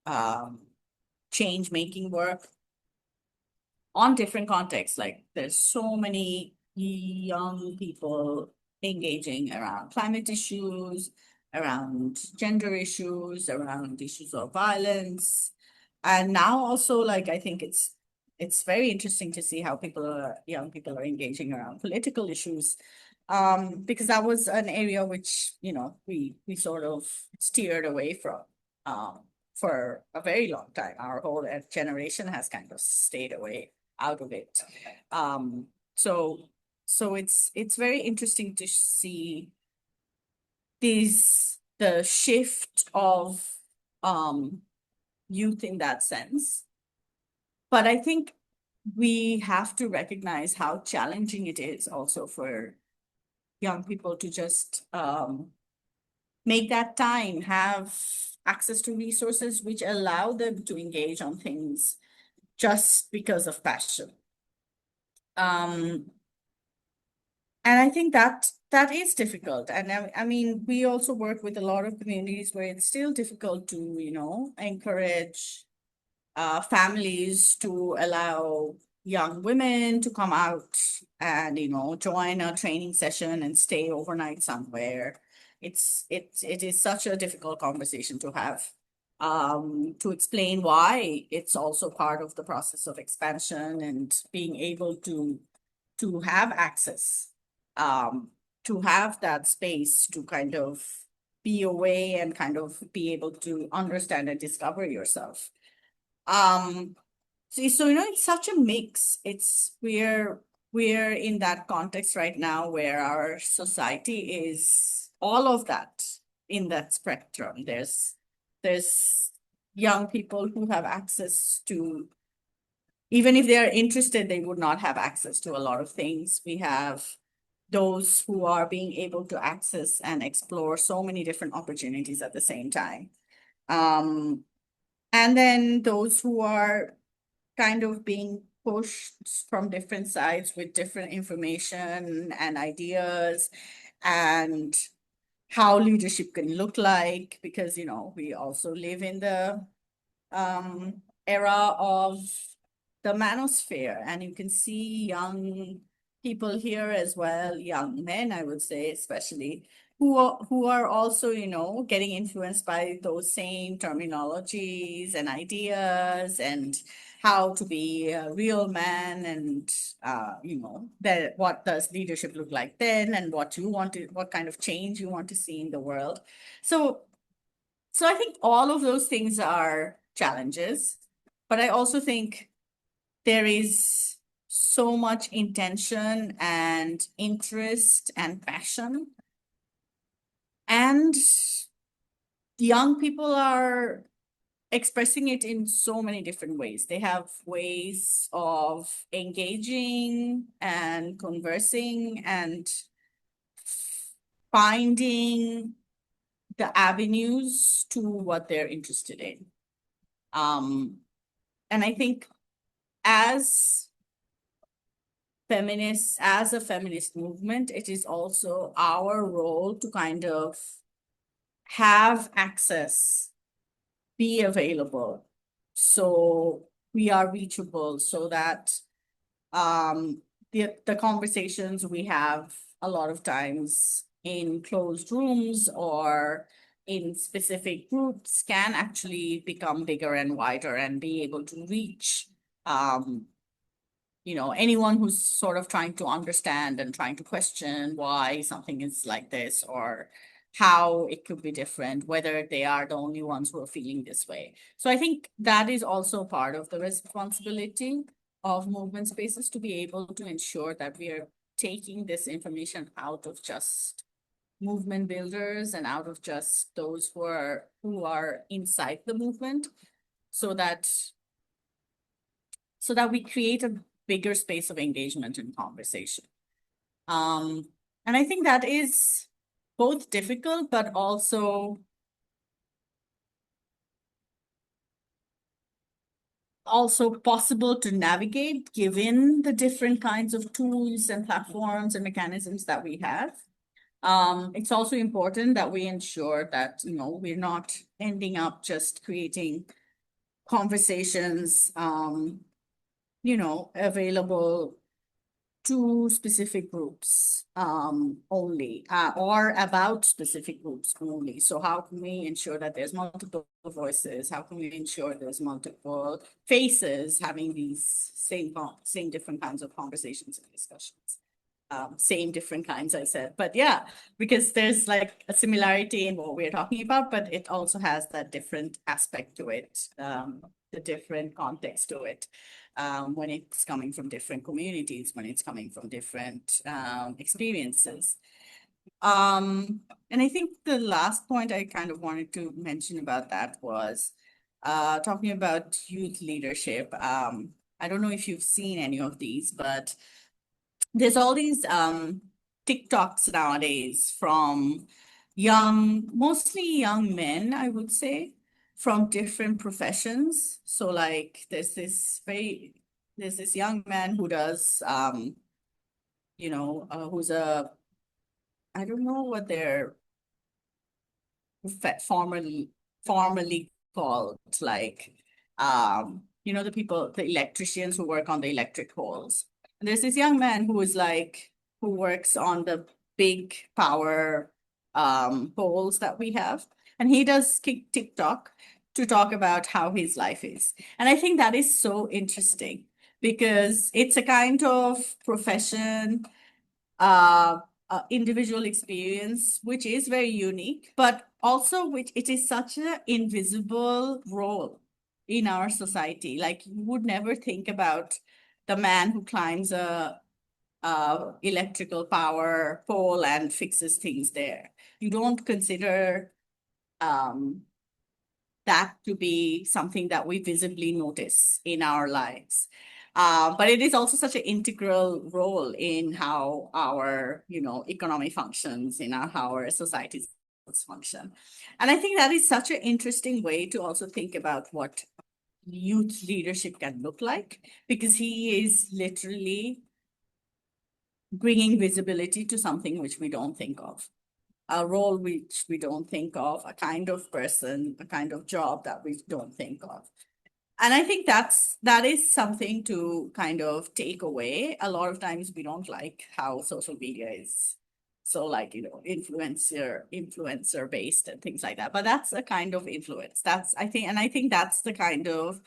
um, change making work on different contexts. Like there's so many young people engaging around climate issues, around gender issues, around issues of violence. And now also, like, I think it's very interesting to see how young people are engaging around political issues. Because that was an area which, we sort of steered away from. Um, for a very long time. Our whole generation has kind of stayed away out of it. Um, so so it's very interesting to see the shift of um youth in that sense. But I think we have to recognize how challenging it is also for young people to just make that time, have access to resources which allow them to engage on things just because of passion. Um, and I think that is difficult. And I mean, we also work with a lot of communities where it's still difficult to, encourage families to allow young women to come out and, join a training session and stay overnight somewhere. It is such a difficult conversation to have, to explain why it's also part of the process of expansion and being able to have access, um, to have that space to kind of be away and kind of be able to understand and discover yourself. Um, so it's such a mix. We're in that context right now where our society is all of that in that spectrum. There's young people who have access to, even if they are interested, they would not have access to a lot of things. We have those who are being able to access and explore so many different opportunities at the same time. Um, and then those who are kind of being pushed from different sides with different information and ideas and how leadership can look like, because we also live in the era of the manosphere, and you can see young people here as well, young men, I would say, especially, who are also, getting influenced by those same terminologies and ideas and how to be a real man, and that what does leadership look like then, and what kind of change you want to see in the world. So I think all of those things are challenges, but I also think there is so much intention and interest and passion. And young people are expressing it in so many different ways. They have ways of engaging and conversing and finding the avenues to what they're interested in. And I think as feminists, as a feminist movement, it is also our role to kind of have access, be available, so we are reachable, so that the conversations we have a lot of times in closed rooms or in specific groups can actually become bigger and wider and be able to reach anyone who's sort of trying to understand and trying to question why something is like this, or how it could be different, whether they are the only ones who are feeling this way. So I think that is also part of the responsibility of movement spaces, to be able to ensure that we are taking this information out of just movement builders and out of just those who are inside the movement, so that we create a bigger space of engagement and conversation. And I think that is both difficult, but also possible to navigate given the different kinds of tools and platforms and mechanisms that we have. It's also important that we ensure that, we're not ending up just creating conversations, available to specific groups only, or about specific groups only. So how can we ensure that there's multiple voices? How can we ensure there's multiple faces having these same different kinds of conversations and discussions? Same different kinds, I said, but yeah, because there's like a similarity in what we're talking about, but it also has that different aspect to it, the different context to it, when it's coming from different communities, when it's coming from different experiences. And I think the last point I kind of wanted to mention about that was talking about youth leadership. I don't know if you've seen any of these, but there's all these TikToks nowadays from mostly young men, I would say, from different professions. So like there's this young man who does who's I don't know what they're formerly called, like the electricians who work on the electric poles. And there's this young man who works on the big power poles that we have, and he does TikTok to talk about how his life is. And I think that is so interesting because it's a kind of profession individual experience, which is very unique, but also which it is such an invisible role in our society. Like you would never think about the man who climbs a electrical power pole and fixes things there. You don't consider um, that to be something that we visibly notice in our lives. But it is also such an integral role in how our, economy functions, in how our societies function. And I think that is such an interesting way to also think about what youth leadership can look like, because he is literally bringing visibility to something which we don't think of, a role which we don't think of, a kind of person, a kind of job that we don't think of. And I think that is something to kind of take away. A lot of times we don't like how social media is so like, influencer based and things like that. But that's a kind of influence. I think that's the kind of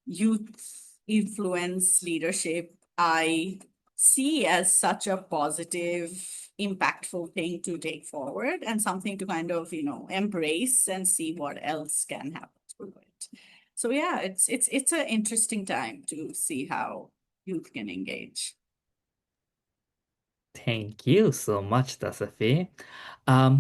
youth influence leadership I see as such a positive, impactful thing to take forward and something to kind of, embrace and see what else can happen through it. So yeah, it's an interesting time to see how youth can engage. Thank you so much, Tasaffy.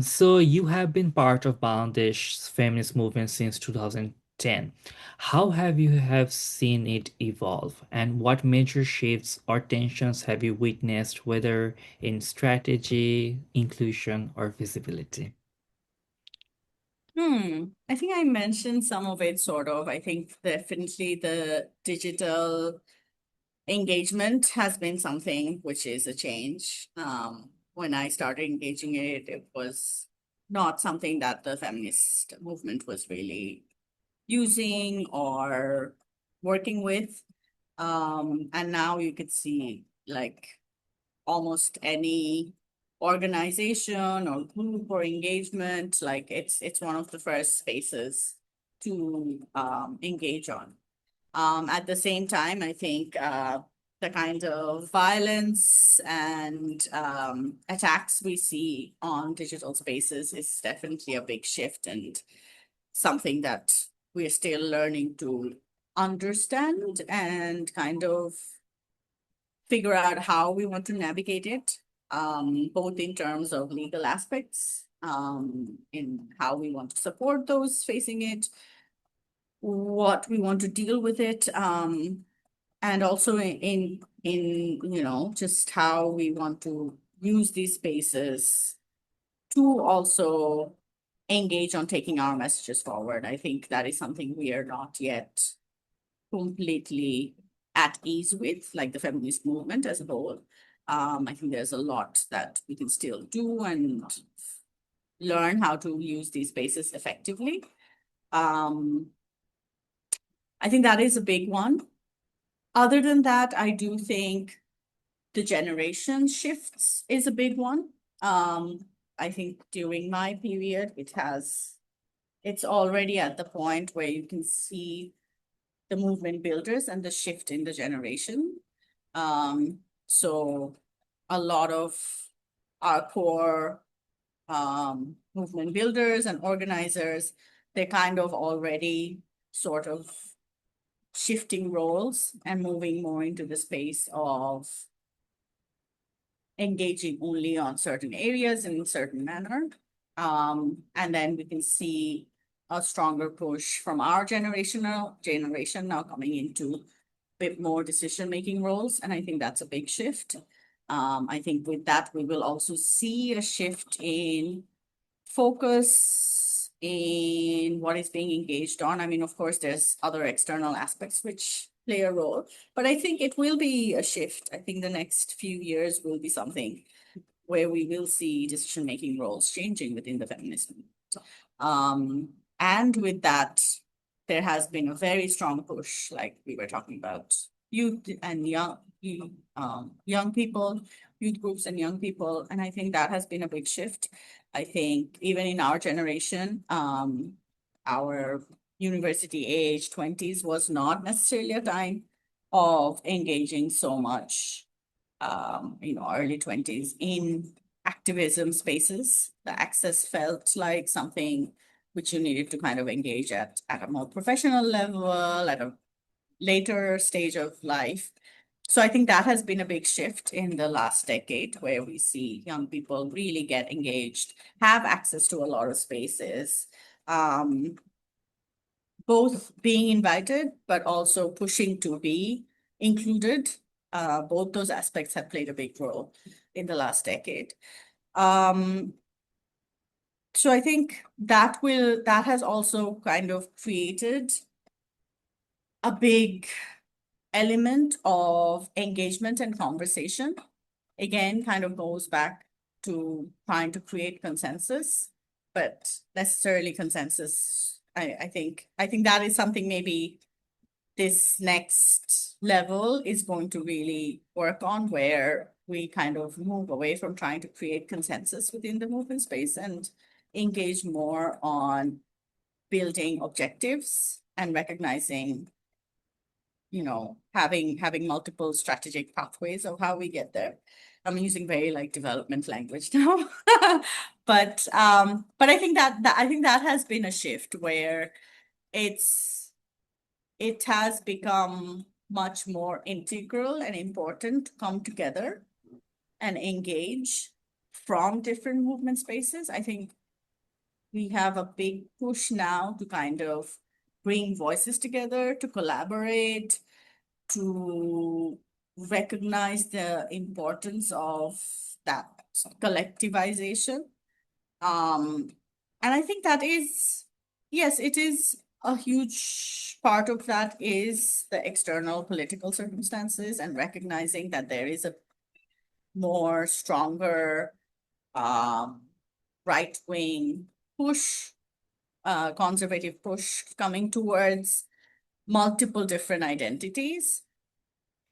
So you have been part of Bangladesh's feminist movement since 2010. How have you have seen it evolve, and what major shifts or tensions have you witnessed, whether in strategy, inclusion, or visibility? I think I mentioned some of it sort of. I think definitely the digital engagement has been something which is a change. When I started engaging in it, it was not something that the feminist movement was really using or working with. And now you could see like almost any organization or group or engagement, like it's one of the first spaces to engage on. At the same time, I think the kind of violence and attacks we see on digital spaces is definitely a big shift and something that we're still learning to understand and kind of figure out how we want to navigate it, both in terms of legal aspects, in how we want to support those facing it, what we want to deal with it, and also in just how we want to use these spaces to also engage on taking our messages forward. I think that is something we are not yet completely at ease with, like the feminist movement as a whole. I think there's a lot that we can still do and learn how to use these spaces effectively. Um, I think that is a big one. Other than that, I do think the generation shifts is a big one. I think during my period, it's already at the point where you can see the movement builders and the shift in the generation. So a lot of our core movement builders and organizers, they're kind of already sort of shifting roles and moving more into the space of engaging only on certain areas in a certain manner. And then we can see a stronger push from our generation now coming into a bit more decision-making roles. And I think that's a big shift. I think with that, we will also see a shift in focus in what is being engaged on. I mean, of course, there's other external aspects which play a role, but I think it will be a shift. I think the next few years will be something where we will see decision-making roles changing within the feminism. And with that, there has been a very strong push, like we were talking about youth and young people, youth groups and young people. And I think that has been a big shift. I think even in our generation, our university age 20s was not necessarily a time of engaging so much, early 20s in activism spaces. The access felt like something which you needed to kind of engage at a more professional level, at a later stage of life. So I think that has been a big shift in the last decade, where we see young people really get engaged, have access to a lot of spaces, um, both being invited, but also pushing to be included. Both those aspects have played a big role in the last decade. Um, so I think that has also kind of created a big element of engagement and conversation. Again, kind of goes back to trying to create consensus, but necessarily consensus. I think that is something maybe this next level is going to really work on, where we kind of move away from trying to create consensus within the movement space and engage more on building objectives and recognizing, having multiple strategic pathways of how we get there. I'm using very like development language now. But I think that has been a shift where it has become much more integral and important to come together and engage from different movement spaces. I think we have a big push now to kind of bring voices together, to collaborate, to recognize the importance of that collectivization. Um, and I think that is, yes, it is a huge part of that is the external political circumstances and recognizing that there is a more stronger um, right-wing push, conservative push coming towards multiple different identities.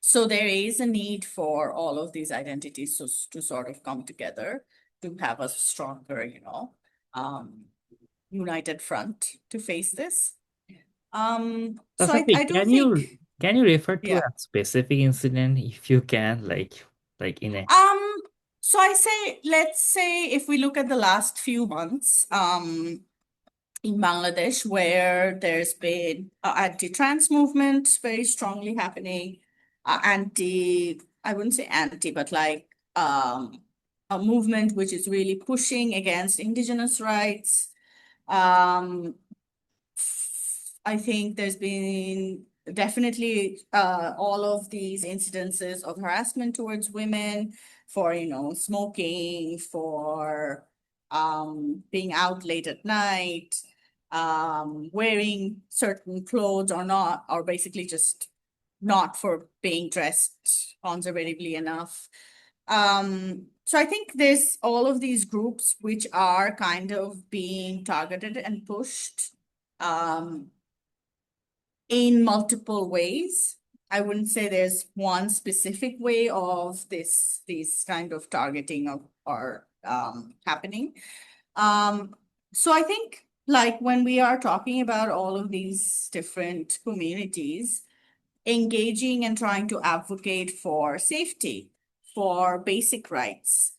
So there is a need for all of these identities to sort of come together to have a stronger, um, united front to face this. So Tasaffy, I do think, can you refer to a yeah. specific incident if you can, like in a Um, so let's say if we look at the last few months, in Bangladesh, where there's been anti-trans movement very strongly happening, I wouldn't say anti, but like a movement which is really pushing against indigenous rights. Um, I think there's been definitely all of these incidences of harassment towards women for, smoking, for being out late at night, wearing certain clothes or not, or basically just not for being dressed conservatively enough. So I think there's all of these groups which are kind of being targeted and pushed um, in multiple ways. I wouldn't say there's one specific way of this kind of targeting of or happening. So I think like when we are talking about all of these different communities, engaging and trying to advocate for safety, for basic rights,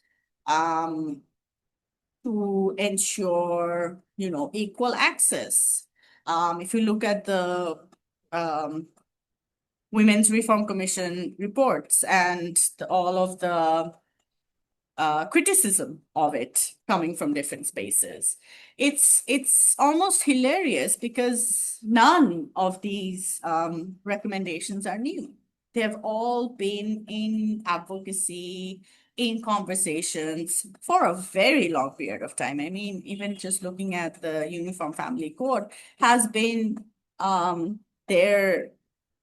um, to ensure, equal access. If you look at the um, Women's Reform Commission reports and all of the criticism of it coming from different spaces. It's almost hilarious because none of these recommendations are new. They've all been in advocacy, in conversations for a very long period of time. I mean, even just looking at the Uniform Family Code has been there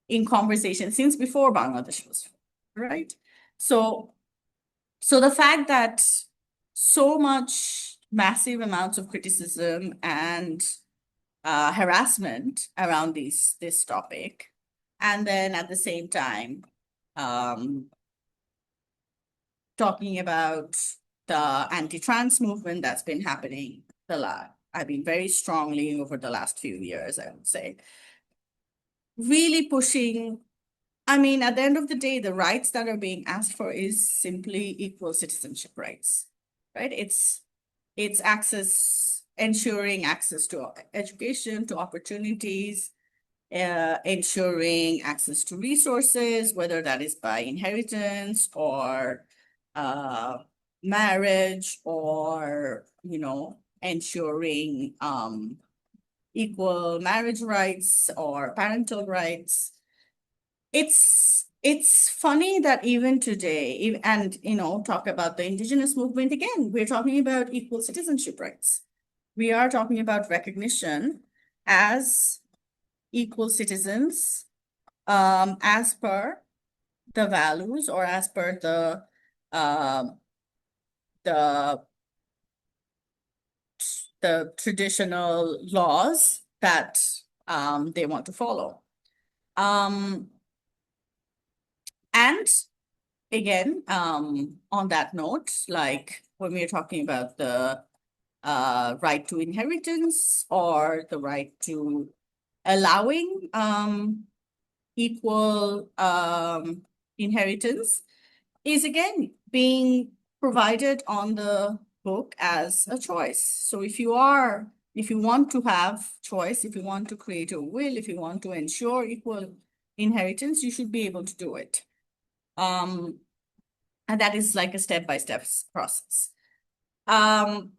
in conversation since before Bangladesh was, right? So so the fact that so much massive amounts of criticism and harassment around this topic, and then at the same time, um, talking about the anti-trans movement that's been happening I mean, very strongly over the last few years, I would say, really pushing. I mean, at the end of the day, the rights that are being asked for is simply equal citizenship rights. right? It's access, ensuring access to education, to opportunities, ensuring access to resources, whether that is by inheritance or uh, marriage, or ensuring equal marriage rights or parental rights. It's funny that even today, and talk about the indigenous movement again, we're talking about equal citizenship rights. We are talking about recognition as equal citizens, as per the values, or as per um the the traditional laws that they want to follow. Um, and again, on that note, like when we're talking about the right to inheritance, or the right to allowing equal inheritance, is again being provided on the book as a choice. So if you want to have choice, if you want to create a will, if you want to ensure equal inheritance, you should be able to do it. And that is like a step-by-step process. And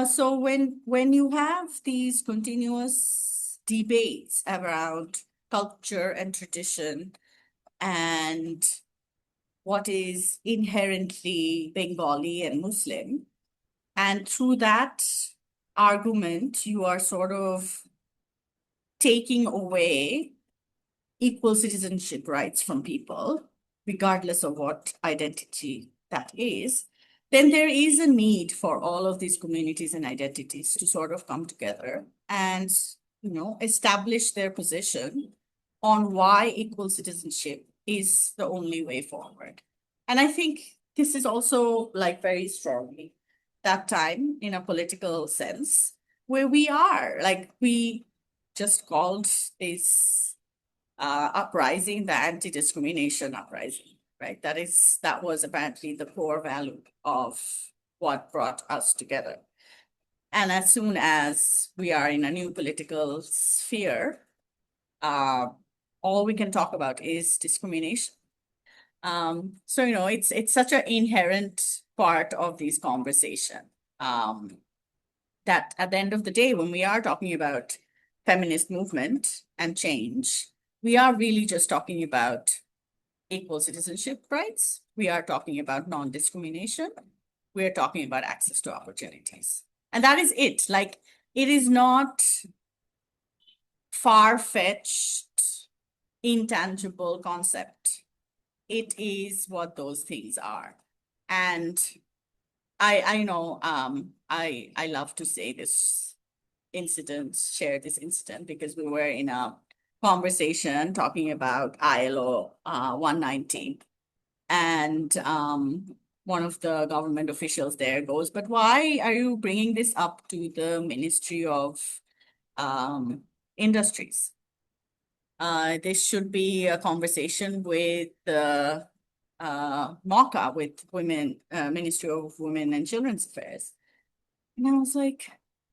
so when you have these continuous debates around culture and tradition, and what is inherently Bengali and Muslim, and through that argument, you are sort of taking away equal citizenship rights from people, regardless of what identity that is, then there is a need for all of these communities and identities to sort of come together and, establish their position on why equal citizenship is the only way forward. And I think this is also like very strongly that time in a political sense, where we are like, we just called this uprising, the anti-discrimination uprising, right? That was apparently the core value of what brought us together. And as soon as we are in a new political sphere, uh, all we can talk about is discrimination. So it's such an inherent part of this conversation, that at the end of the day, when we are talking about feminist movement and change, we are really just talking about equal citizenship rights. We are talking about non-discrimination. We are talking about access to opportunities. And that is it. Like, it is not far-fetched, intangible concept. It is what those things are. And I know I love to say this incident, share this incident, because we were in a conversation talking about ILO 190. And one of the government officials there goes, "But why are you bringing this up to the Ministry of Industries? This should be a conversation with the MOCA, with Ministry of Women and Children's Affairs." And I was like,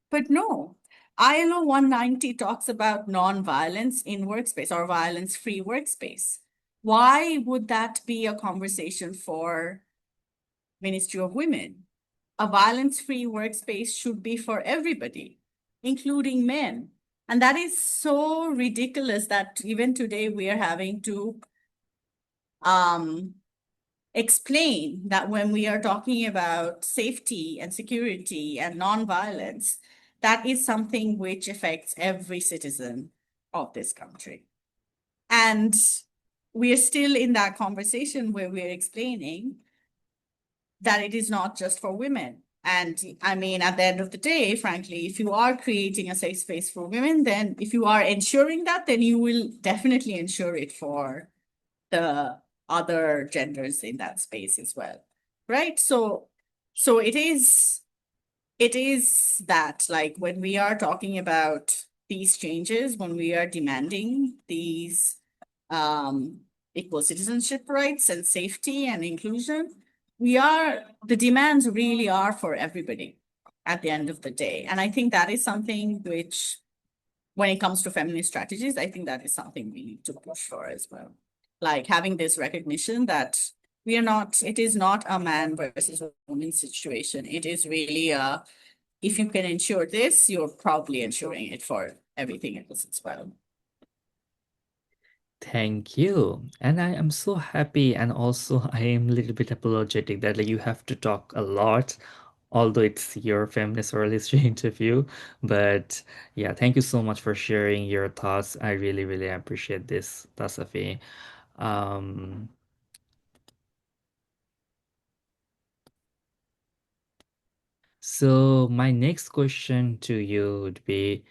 but no, ILO 190 talks about non-violence in workspace, or violence-free workspace. Why would that be a conversation for Ministry of Women? A violence-free workspace should be for everybody, including men. And that is so ridiculous that even today we are having to explain that when we are talking about safety and security and nonviolence, that is something which affects every citizen of this country. And we are still in that conversation where we're explaining that it is not just for women. And I mean, at the end of the day, frankly, if you are creating a safe space for women, then if you are ensuring that, then you will definitely ensure it for the other genders in that space as well, right? So it is that, like, when we are talking about these changes, when we are demanding these equal citizenship rights and safety and inclusion, the demands really are for everybody at the end of the day. And I think that is something which, when it comes to feminist strategies, I think that is something we need to push for as well. Like having this recognition that it is not a man versus woman situation. It is really if you can ensure this, you're probably ensuring it for everything else as well. Thank you. And I am so happy, and also I am a little bit apologetic that like, you have to talk a lot, although it's your feminist oral history interview. But yeah, thank you so much for sharing your thoughts. I really, really appreciate this, Tasafi. Um, so my next question to you would be,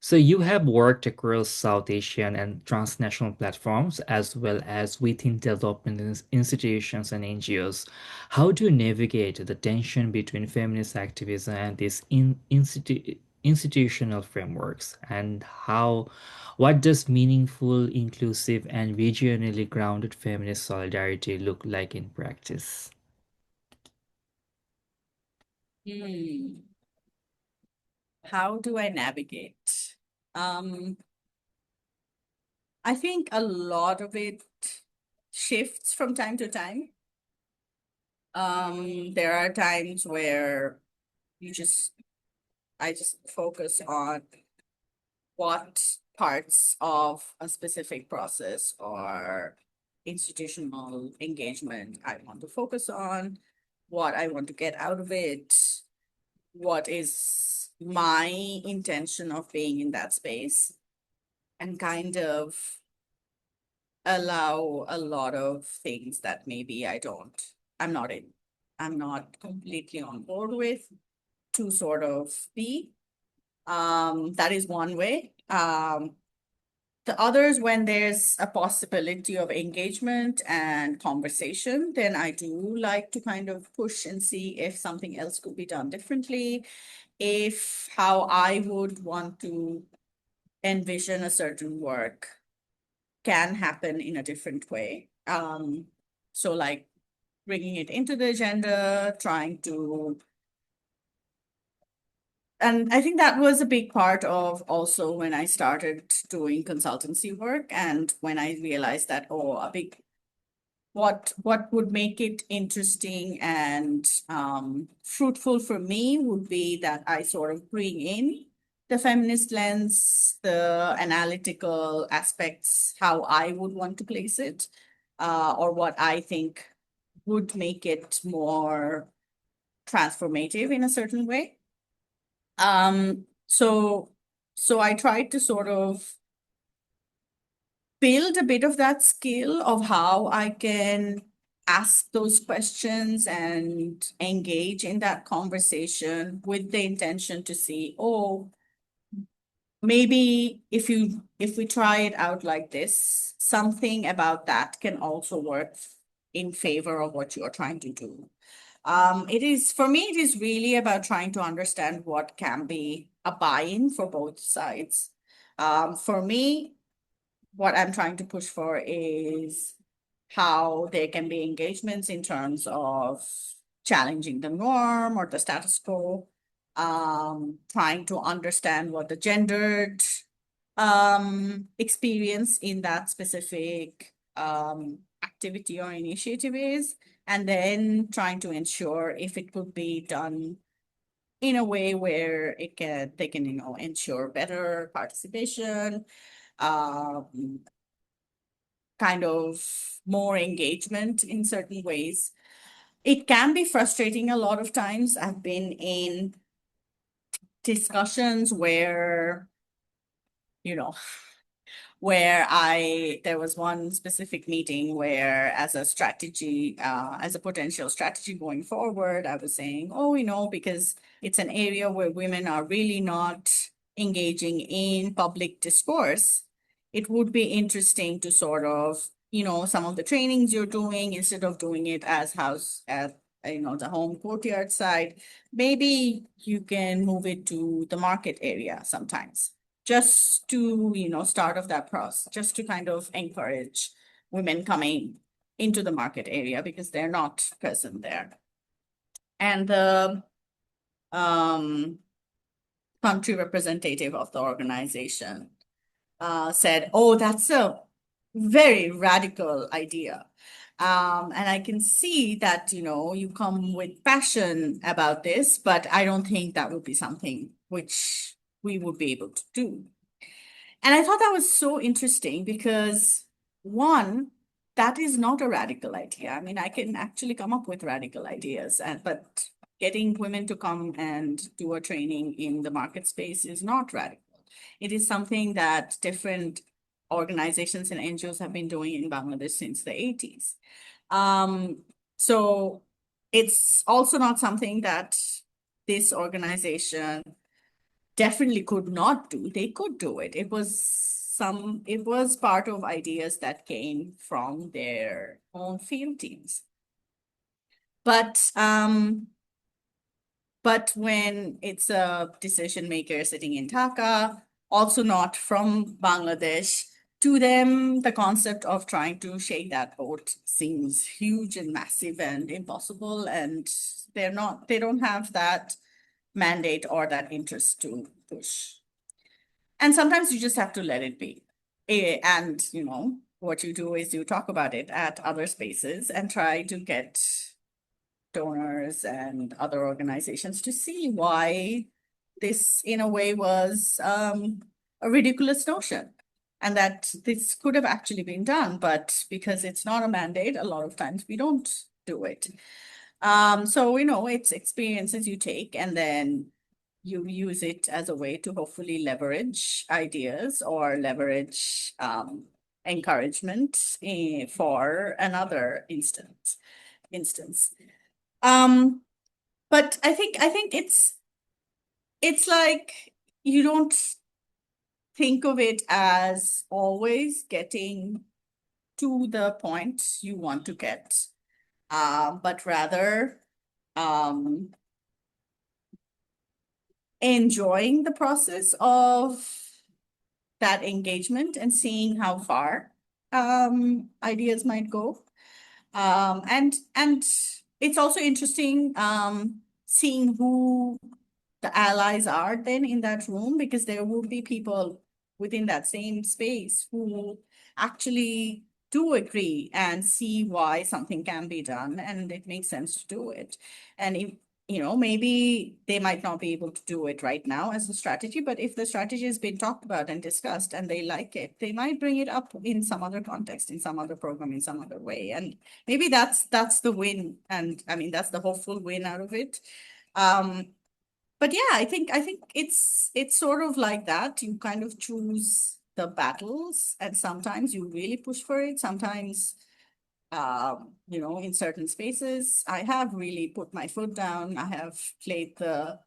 so you have worked across South Asian and transnational platforms as well as within development institutions and NGOs. How do you navigate the tension between feminist activism and these institutional frameworks? And what does meaningful, inclusive, and regionally grounded feminist solidarity look like in practice? Hmm. How do I navigate? Um, I think a lot of it shifts from time to time. There are times where you just I just focus on what parts of a specific process or institutional engagement I want to focus on, what I want to get out of it, what is my intention of being in that space, and kind of allow a lot of things that maybe I'm not in, I'm not completely on board with to sort of be. That is one way. The others, when there's a possibility of engagement and conversation, then I do like to kind of push and see if something else could be done differently, if how I would want to envision a certain work can happen in a different way. So like bringing it into the agenda, trying to, and I think that was a big part of also when I started doing consultancy work and when I realized that, oh, what would make it interesting and fruitful for me would be that I sort of bring in the feminist lens, the analytical aspects, how I would want to place it, or what I think would make it more transformative in a certain way. So I tried to sort of build a bit of that skill of how I can ask those questions and engage in that conversation with the intention to see, oh, maybe if we try it out like this, something about that can also work in favor of what you're trying to do. It is for me, it is really about trying to understand what can be a buy-in for both sides. For me, what I'm trying to push for is how there can be engagements in terms of challenging the norm or the status quo, trying to understand what the gendered experience in that specific activity or initiative is, and then trying to ensure if it could be done in a way where they can ensure better participation, um, kind of more engagement in certain ways. It can be frustrating a lot of times. I've been in discussions where, you know, there was one specific meeting where as a potential strategy going forward, I was saying, oh, because it's an area where women are really not engaging in public discourse, it would be interesting to sort of, some of the trainings you're doing, instead of doing it as house at, the home courtyard side, maybe you can move it to the market area sometimes just to, start off that process, just to kind of encourage women coming. into the market area because they're not present there. And the country representative of the organization said, "Oh, that's a very radical idea." And I can see that, you come with passion about this, but I don't think that would be something which we would be able to do. And I thought that was so interesting because, one, that is not a radical idea. I mean, I can actually come up with radical ideas, but getting women to come and do a training in the market space is not radical. It is something that different organizations and NGOs have been doing in Bangladesh since the 80s. So it's also not something that this organization definitely could not do. They could do it. It was part of ideas that came from their own field teams. But when it's a decision maker sitting in Dhaka, also not from Bangladesh, to them, the concept of trying to shake that boat seems huge and massive and impossible, and they don't have that mandate or that interest to push. And sometimes you just have to let it be. And, what you do is you talk about it at other spaces and try to get donors and other organizations to see why this, in a way, was a ridiculous notion. And that this could have actually been done, but because it's not a mandate, a lot of times we don't do it. So, it's experiences you take and then you use it as a way to hopefully leverage ideas or leverage encouragement for another instance. Um, but I think it's like you don't think of it as always getting to the point you want to get, but rather um, enjoying the process of that engagement and seeing how far ideas might go. And it's also interesting seeing who the allies are then in that room, because there will be people within that same space who actually do agree and see why something can be done and it makes sense to do it. And if, maybe they might not be able to do it right now as a strategy, but if the strategy has been talked about and discussed and they like it, they might bring it up in some other context, in some other program, in some other way. And maybe that's the win. And I mean, that's the hopeful win out of it. Um, but yeah, I think it's sort of like that. You kind of choose the battles, and sometimes you really push for it. Sometimes, in certain spaces, I have really put my foot down. I have played the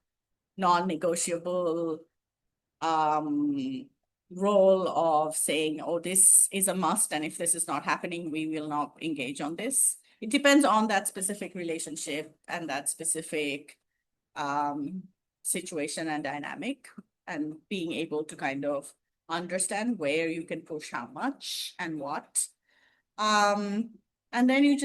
non-negotiable um, role of saying, "Oh, this is a must, and if this is not happening, we will not engage on this." It depends on that specific relationship and that specific um, situation and dynamic, and being able to kind of understand where you can push how much and what. Um, and then you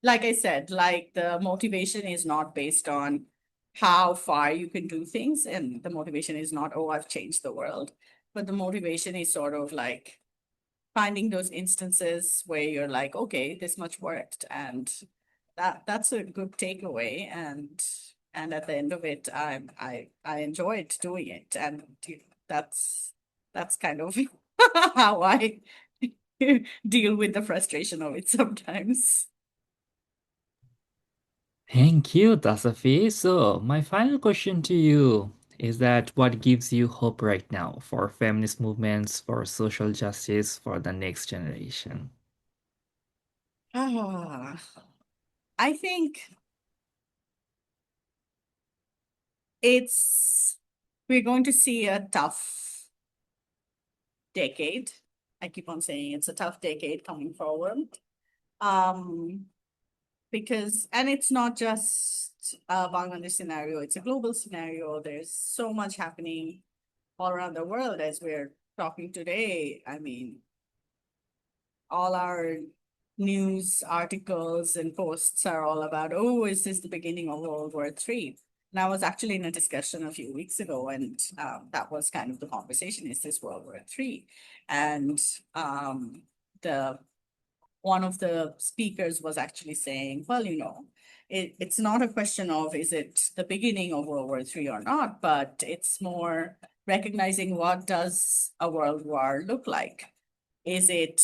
like I said, like the motivation is not based on how far you can do things, and the motivation is not, oh, I've changed the world, but the motivation is sort of like finding those instances where you're like, okay, this much worked, and that's a good takeaway. And at the end of it, I enjoyed doing it, and that's kind of how I deal with the frustration of it sometimes. Thank you, Tasaffy. So, my final question to you is that what gives you hope right now for feminist movements, for social justice, for the next generation? Ah, I think it's we're going to see a tough decade. I keep on saying it's a tough decade coming forward. Um, because, and it's not just a Bangladesh scenario, it's a global scenario. There's so much happening all around the world as we're talking today. I mean, all our news articles and posts are all about, oh, is this the beginning of World War III? And I was actually in a discussion a few weeks ago, and that was kind of the conversation: is this World War III? And the one of the speakers was actually saying, well, it's not a question of is it the beginning of World War III or not, but it's more recognizing what does a world war look like. Is it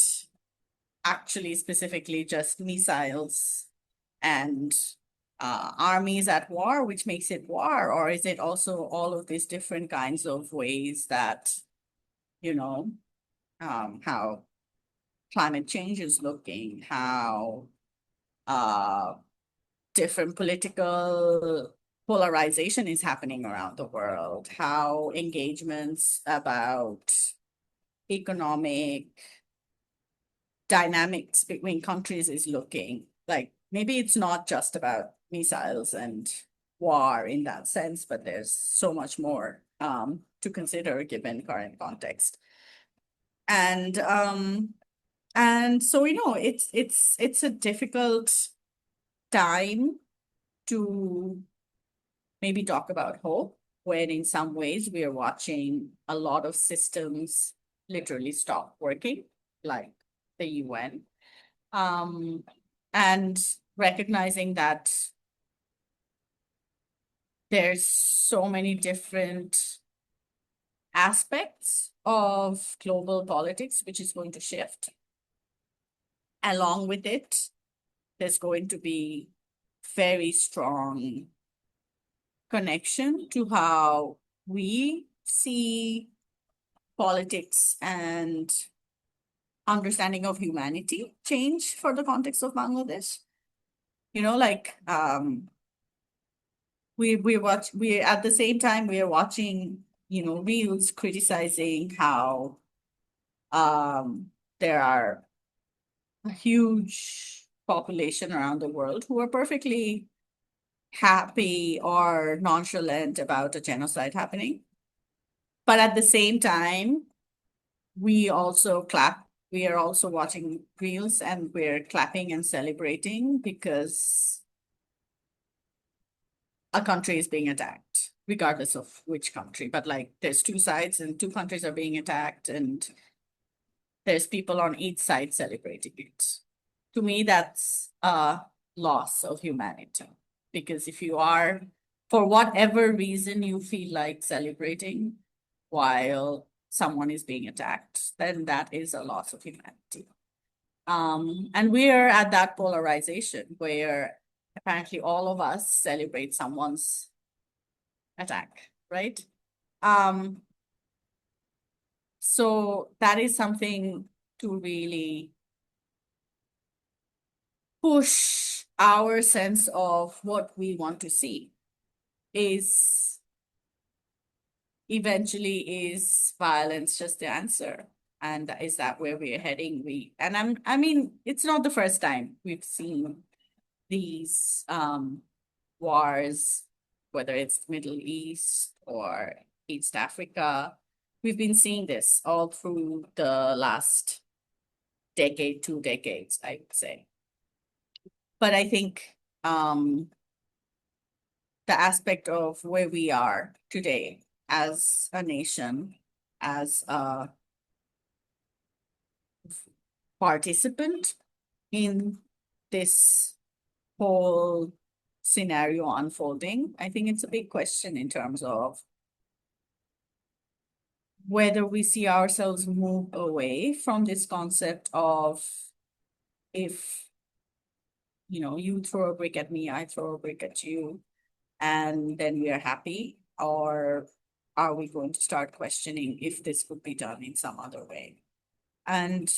actually specifically just missiles and armies at war, which makes it war? Or is it also all of these different kinds of ways that, you know, how climate change is looking, how uh, different political polarization is happening around the world, how engagements about economic dynamics between countries is looking like. Maybe it's not just about missiles and war in that sense, but there's so much more to consider given current context. And so it's a difficult time to maybe talk about hope, when in some ways we are watching a lot of systems literally stop working, like the UN. And recognizing that there's so many different aspects of global politics which is going to shift. Along with it, there's going to be very strong connection to how we see politics and understanding of humanity change for the context of Bangladesh. Like we at the same time we are watching, reels criticizing how there are a huge population around the world who are perfectly happy or nonchalant about a genocide happening. But at the same time, we also clap. We are also watching reels and we're clapping and celebrating because a country is being attacked, regardless of which country. But like there's two sides and two countries are being attacked, and there's people on each side celebrating it. To me, that's a loss of humanity. Because if you are, for whatever reason, you feel like celebrating while someone is being attacked, then that is a loss of humanity. And we're at that polarization where apparently all of us celebrate someone's attack, right? Um, so that is something to really push our sense of what we want to see. Is eventually, is violence just the answer? And is that where we're heading? I mean, it's not the first time we've seen these wars, whether it's Middle East or East Africa. We've been seeing this all through the last decade, 2 decades, I would say. But I think the aspect of where we are today as a nation, as a participant in this whole scenario unfolding, I think it's a big question in terms of whether we see ourselves move away from this concept of, if you throw a brick at me, I throw a brick at you, and then we are happy, or are we going to start questioning if this could be done in some other way? And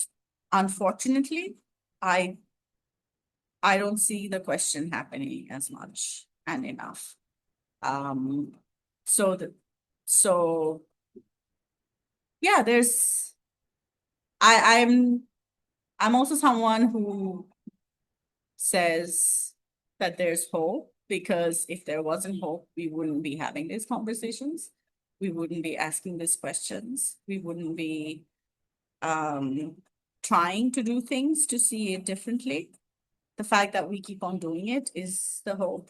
unfortunately, I I don't see the question happening as much and enough. Um, so the so yeah, I'm I'm also someone who says that there's hope, because if there wasn't hope, we wouldn't be having these conversations. We wouldn't be asking these questions. We wouldn't be trying to do things to see it differently. The fact that we keep on doing it is the hope.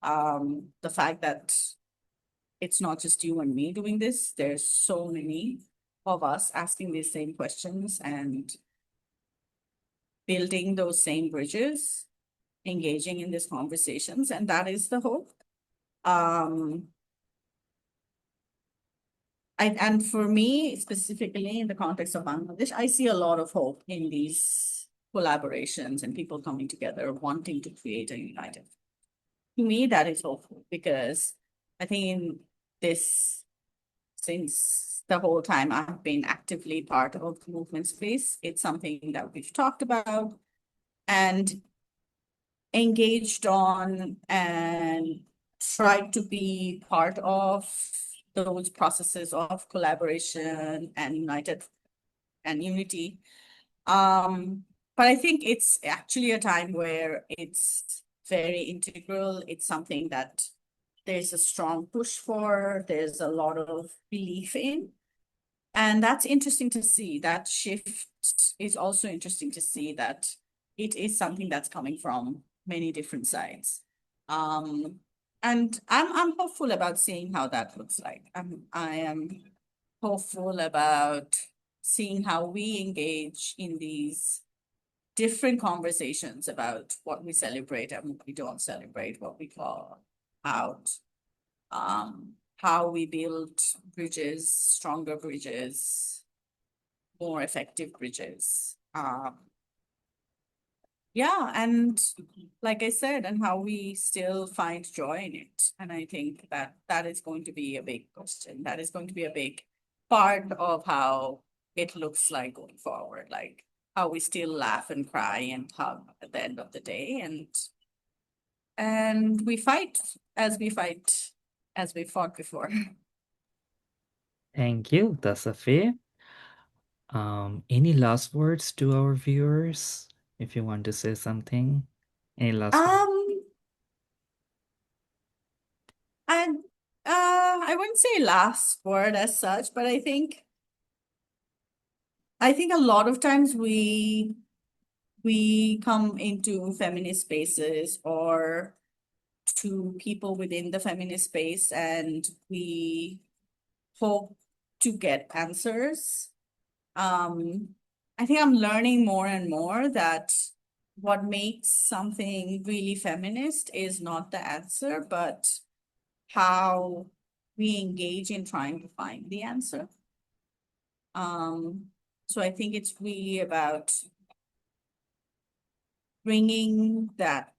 The fact that it's not just you and me doing this, there's so many of us asking these same questions and building those same bridges, engaging in these conversations, and that is the hope. Um, and for me, specifically in the context of Bangladesh, I see a lot of hope in these collaborations and people coming together, wanting to create a united. To me, that is hopeful because I think in this, since the whole time I've been actively part of the movement space, it's something that we've talked about and engaged on and tried to be part of those processes of collaboration and united and unity. But I think it's actually a time where it's very integral. It's something that there's a strong push for, there's a lot of belief in. And that's interesting to see. That shift is also interesting to see that it is something that's coming from many different sides. Um, and I'm hopeful about seeing how that looks like. I am hopeful about seeing how we engage in these different conversations about what we celebrate and what we don't celebrate, what we call out, how we build bridges, stronger bridges, more effective bridges. Yeah, and like I said, and how we still find joy in it. And I think that that is going to be a big question. That is going to be a big part of how it looks like going forward, like how we still laugh and cry and hug at the end of the day. And we fight as we fought before. Thank you, Tasaffy. Any last words to our viewers? If you want to say something, any last word? Um, and I wouldn't say last word as such, but I think a lot of times we come into feminist spaces or to people within the feminist space and we hope to get answers. Um, I think I'm learning more and more that what makes something really feminist is not the answer, but how we engage in trying to find the answer. Um, so I think it's really about bringing that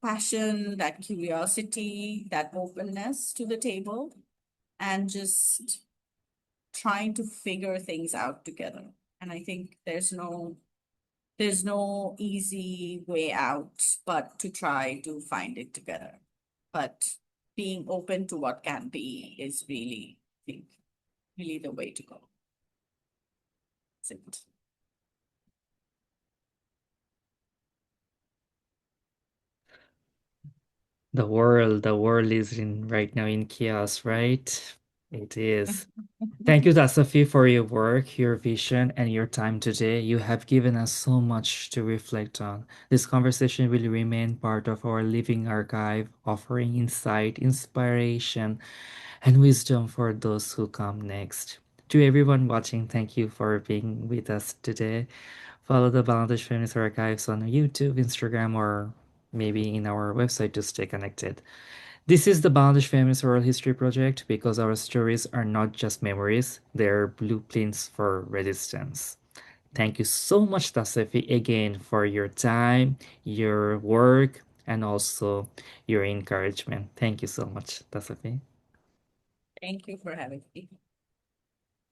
passion, that curiosity, that openness to the table, and just trying to figure things out together. And I think there's no easy way out, but to try to find it together. But being open to what can be is really, I think, really the way to go. That's it. The world is in right now in chaos, right? It is. Thank you, Tasafi, for your work, your vision, and your time today. You have given us so much to reflect on. This conversation will remain part of our living archive, offering insight, inspiration, and wisdom for those who come next. To everyone watching, thank you for being with us today. Follow the Bangladesh Feminist Archives on YouTube, Instagram, or maybe in our website to stay connected. This is the Bangladesh Feminist Oral History Project because our stories are not just memories, they're blueprints for resistance. Thank you so much, Tasefi, again for your time, your work, and also your encouragement. Thank you so much, Tasefi. Thank you for having me.